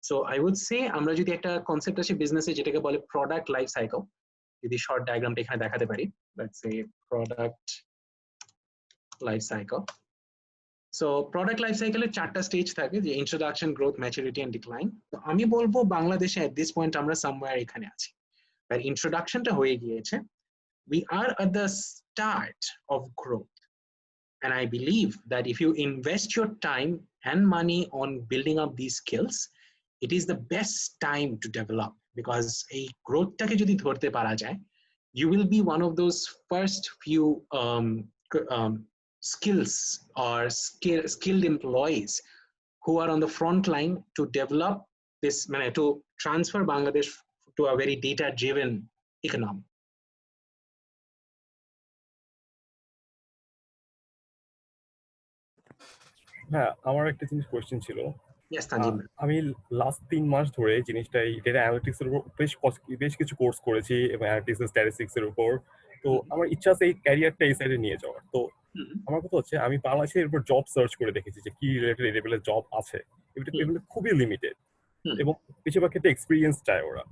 So I would say আমরা যদি একটা concept আছে বিজনেসে যেটাকে বলে product life cycle, যদি short ডায়াগ্রামটা এখানে দেখাতে পারি, let's say product life cycle. So product life সাইকেলের 4টা স্টেজ থাকে, যে introduction, growth, maturity and decline. তো আমি বলবো বাংলাদেশে এট দিস পয়েন্ট আমরা সামওয়্যার এখানে আছি, আর ইন্ট্রোডাকশনটা হয়ে গিয়েছে। We are at the start of growth, and I believe that if you invest your time and money on building up these skills, it is the best time to develop, because a growth take jodi dhorte para jay, you will be one of those first few skills or skilled employees who are on the front line to develop this, to transfer Bangladesh to a very data driven economy. হ্যাঁ, আমার একটা জিনিস question ছিল। আমি last 3 মাস ধরে জিনিসটা data analytics এর উপর বেশ কিছু কোর্স করেছি এবং অ্যানালিটিক্স স্ট্যাটিস্টিক্স এর উপর। তো আমার ইচ্ছা আছে এই ক্যারিয়ারটা এই সাইডে নিয়ে যাওয়ার। তো আমার কথা হচ্ছে আমি বাংলাদেশের উপর জব সার্চ করে দেখেছি যে কি রিলেটেড লেভেলের জব আছে, এগুলো খুবই লিমিটেড এবং বেশিরভাগ ক্ষেত্রে এক্সপিরিয়েন্স চায় ওরা।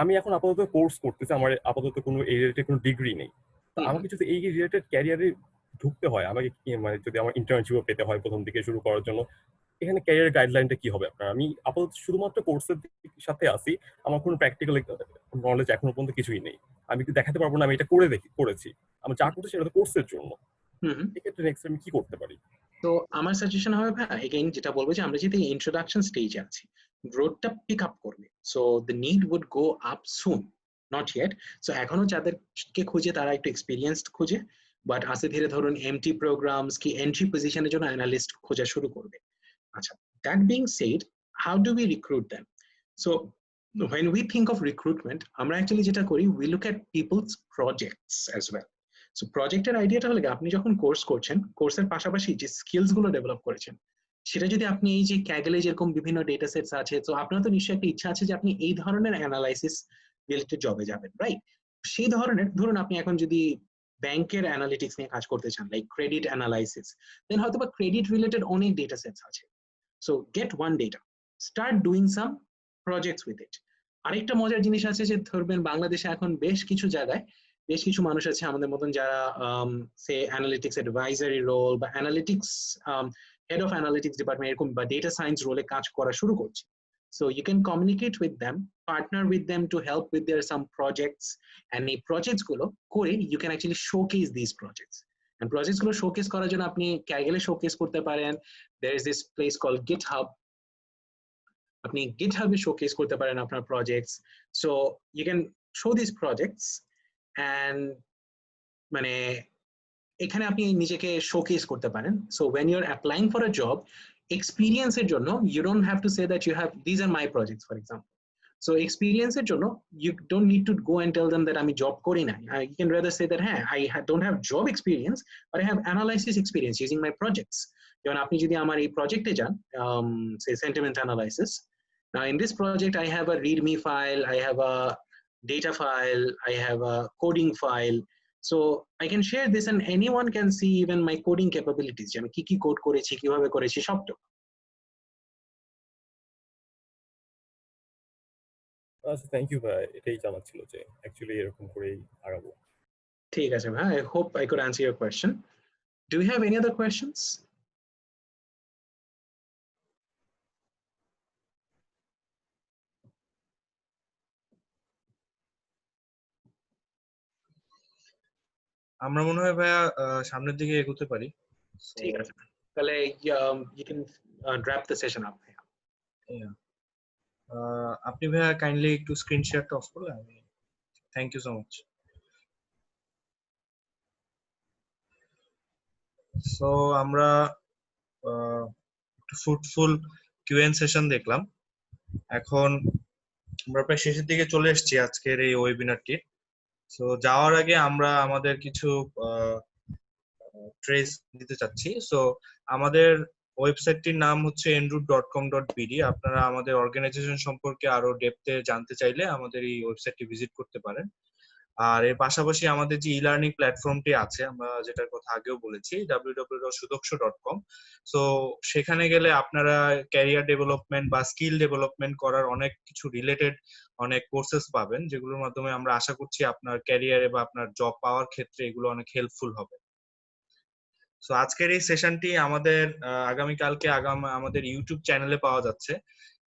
আমি এখন আপাতত কোর্স করতেছি, আমার আপাতত কোনো এই রিলেটেড কোনো ডিগ্রি নেই। আমাকে যদি এই রিলেটেড ক্যারিয়ারে ঢুকতে হয়, আমাকে যদি আমার ইন্টার্নশিপও পেতে হয় প্রথম দিকে শুরু করার জন্য, এখানে ক্যারিয়ার গাইডলাইনটা কি হবে আপনার? আমি আপাতত শুধুমাত্র কোর্সের সাথে আছি, আমার কোনো প্র্যাকটিক্যাল নলেজ এখনো পর্যন্ত কিছুই নেই। আমি দেখাতে পারবো না আমি এটা করেছি। আমি যা করছি সেটা তো কোর্সের জন্য। এক্ষেত্রে নেক্সট আমি কি করতে পারি? তো আমার সাজেশন হবে ভাই এগেইন যেটা বলবো যে আমরা যদি ইন্ট্রোডাকশন স্টেজে আছি, গ্রোথটা পিক আপ করবে, so the need would go up soon, not yet. So এখনো যাদেরকে খুঁজে তারা একটু এক্সপিরিয়েন্সড খুঁজে, বাট আস্তে ধীরে ধরুন এমটি প্রোগ্রামস কি এন্ট্রি পজিশনের জন্য অ্যানালিস্ট খোঁজা শুরু করবে। আচ্ছা, that being shed, how do we recruit them? So when we think of recruitment, আমরা অ্যাকচুয়ালি যেটা করি, we look at people's projects as well. So প্রজেক্টের আইডিয়াটা হলো আপনি যখন কোর্স করছেন, কোর্সের পাশাপাশি যে স্কিলস গুলো ডেভেলপ করেছেন সেটা যদি আপনি এই যে ক্যাগলে যেরকম বিভিন্ন ডেটা সেটস আছে, তো আপনার তো নিশ্চয়ই একটা ইচ্ছা আছে যে আপনি এই ধরনের অ্যানালাইসিস রিলেটেড জবে যাবেন, রাইট? সেই ধরনের ধরুন আপনি এখন যদি ব্যাংকের অ্যানালিটিক্স নিয়ে কাজ করতে চান, লাইক ক্রেডিট অ্যানালাইসিস, দেন হয়তো বা ক্রেডিট রিলেটেড অনেক ডেটা সেটস আছে। So get one data, start doing some projects with it. আরেকটা মজার জিনিস আছে যে ধরবেন বাংলাদেশে এখন বেশ কিছু জায়গায় বেশ কিছু মানুষ আছে আমাদের মতন যারা সে অ্যানালিটিক্স অ্যাডভাইজারি রোল বা analytics head of analytics department এরকম বা ডেটা সায়েন্স রোলে কাজ করা শুরু করছে। So you can communicate with them, partner with them to help with their some projects, and এই projects গুলো করে you can actually showcase these projects. And projects গুলো showcase করার জন্য আপনি Kaggle showcase করতে পারেন, there is this place called GitHub, আপনি GitHub এ showcase করতে পারেন আপনার projects, so you can show these projects and মানে এখানে আপনি নিজেকে showcase করতে পারেন। So when you're applying for a job, experience এর জন্য you don't have to say that you have these are my projects, for example. So experience এর জন্য you don't need to go and tell them that আমি job করি না। You can rather say that I don't have job experience, but I have analysis experience using my projects. যেমন আপনি যদি আমার এই প্রজেক্টে যান, say sentiment analysis, now in this project I have a readme file, I have a data file, I have a coding file. So I can share this and anyone can see even my coding capabilities, যে আমি কি কি code করেছি, কিভাবে করেছি সবটা। আচ্ছা, thank you ভাই, এটাই জানার ছিল যে অ্যাকচুয়ালি এরকম করেই আগাবো। ঠিক আছে ভাই, I hope I could answer your question. Do you have any other questions? আমরা মনে হয় ভাইয়া সামনের দিকে এগোতে পারি। ঠিক আছে, তাহলে you can wrap the session up. আপনি ভাইয়া কাইন্ডলি একটু স্ক্রিন শেয়ারটা অফ করলে আমি, thank you so much. So আমরা একটু ফ্রুটফুল কিউএন সেশন দেখলাম। এখন আমরা প্রায় শেষের দিকে চলে এসেছি আজকের এই ওয়েবিনারটি। সো যাওয়ার আগে আমরা আমাদের কিছু ট্রেস দিতে চাচ্ছি। সো আমাদের ওয়েবসাইটটির নাম হচ্ছে enroot.com.bd। আপনারা আমাদের অর্গানাইজেশন সম্পর্কে আরো ডেপথে জানতে চাইলে আমাদের এই ওয়েবসাইটটি ভিজিট করতে পারেন। আর এর পাশাপাশি আমাদের যে ই-লার্নিং প্ল্যাটফর্মটি আছে, আমরা যেটার কথা আগেও বলেছি, www.sudoksh.com। সো সেখানে গেলে আপনারা ক্যারিয়ার ডেভেলপমেন্ট বা স্কিল ডেভেলপমেন্ট করার অনেক কিছু রিলেটেড অনেক কোর্সেস পাবেন, যেগুলোর মাধ্যমে আমরা আশা করছি আপনার ক্যারিয়ারে বা আপনার জব পাওয়ার ক্ষেত্রে এগুলো অনেক হেল্পফুল হবে। সো আজকের এই সেশনটি আমাদের আগামীকালকে আমাদের ইউটিউব চ্যানেলে পাওয়া যাচ্ছে,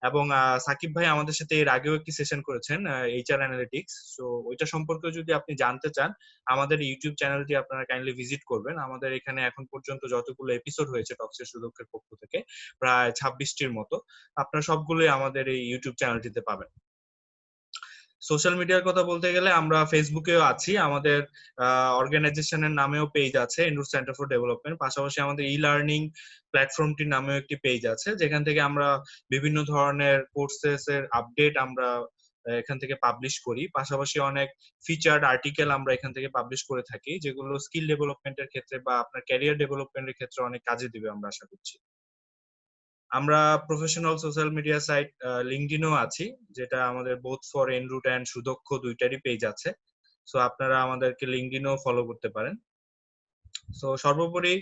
এবং সাকিব ভাই আমাদের সাথে এর আগেও একটি সেশন করেছেন এইচআর অ্যানালিটিক্স। সো ওইটা সম্পর্কে যদি আপনি জানতে চান, আমাদের ইউটিউব চ্যানেলটি আপনারা কাইন্ডলি ভিজিট করবেন। আমাদের এখানে এখন পর্যন্ত যতগুলো এপিসোড হয়েছে টক্সের সুদক্ষের পক্ষ থেকে, প্রায় 26টির মতো, আপনারা সবগুলোই আমাদের এই ইউটিউব চ্যানেলটিতে পাবেন। সোশ্যাল মিডিয়ার কথা বলতে গেলে আমরা ফেসবুকেও আছি, আমাদের অর্গানাইজেশনের নামেও পেজ আছে এনরুট সেন্টার ফর ডেভেলপমেন্ট। পাশাপাশি আমাদের ই লার্নিং প্ল্যাটফর্মটির নামেও একটি পেজ আছে, যেখান থেকে আমরা বিভিন্ন ধরনের কোর্সেস এর আপডেট আমরা এখান থেকে পাবলিশ করি। পাশাপাশি অনেক ফিচার্ড আর্টিকেল আমরা এখান থেকে পাবলিশ করে থাকি, যেগুলো স্কিল ডেভেলপমেন্টের ক্ষেত্রে বা আপনার ক্যারিয়ার ডেভেলপমেন্টের ক্ষেত্রে অনেক কাজে দিবে আমরা আশা করছি। আমরা প্রফেশনাল সোশ্যাল মিডিয়া সাইট লিঙ্কডইনও আছি, যেটা আমাদের বোথ ফর এনরুট এন্ড সুদক্ষ দুইটারই পেজ আছে। সো আপনারা আমাদেরকে লিঙ্কডইনও ফলো করতে পারেন। সো সর্বোপরি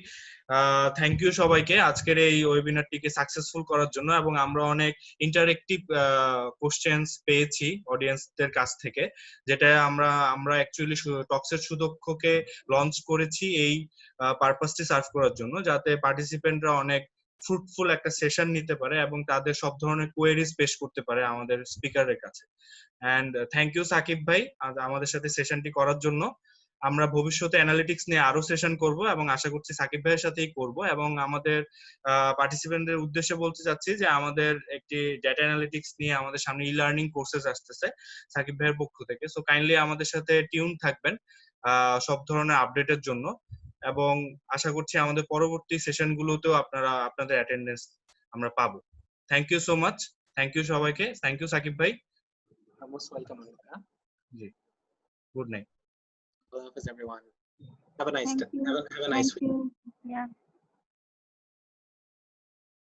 থ্যাংক ইউ সবাইকে আজকের এই ওয়েবিনারটিকে সাকসেসফুল করার জন্য, এবং আমরা অনেক ইন্টারেক্টিভ কোশ্চেন্স পেয়েছি অডিয়েন্সদের কাছ থেকে, যেটা আমরা অ্যাকচুয়ালি টক্সের সুদক্ষকে লঞ্চ করেছি এই পারপাসটি সার্ভ করার জন্য, যাতে পার্টিসিপেন্টরা অনেক ফ্রুটফুল একটা সেশন নিতে পারে এবং তাদের সব ধরনের কোয়েরিজ পেশ করতে পারে আমাদের স্পিকারের কাছে। এন্ড থ্যাংক ইউ সাকিব ভাই আমাদের সাথে সেশনটি করার জন্য। আমরা ভবিষ্যতে অ্যানালিটিক্স নিয়ে আরো সেশন করব এবং আশা করছি সাকিব ভাইয়ের সাথেই করব, এবং আমাদের পার্টিসিপেন্টদের উদ্দেশ্যে বলতে চাচ্ছি যে আমাদের একটি ডেটা অ্যানালিটিক্স নিয়ে আমাদের সামনে ই লার্নিং কোর্সেস আসতেছে সাকিব ভাইয়ের পক্ষ থেকে। সো কাইন্ডলি আমাদের সাথে টিউন থাকবেন সব ধরনের আপডেটের জন্য, এবং আশা করছি আমাদের পরবর্তী সেশনগুলোতেও আপনাদের অ্যাটেন্ডেন্স আমরা পাবো। Thank you so much, thank you সবাইকে, থ্যাংক ইউ সাকিব ভাই। Most welcome. জি, good night. Everyone. Have a nice Thank day. you. Have a nice Thank week. you. Yeah.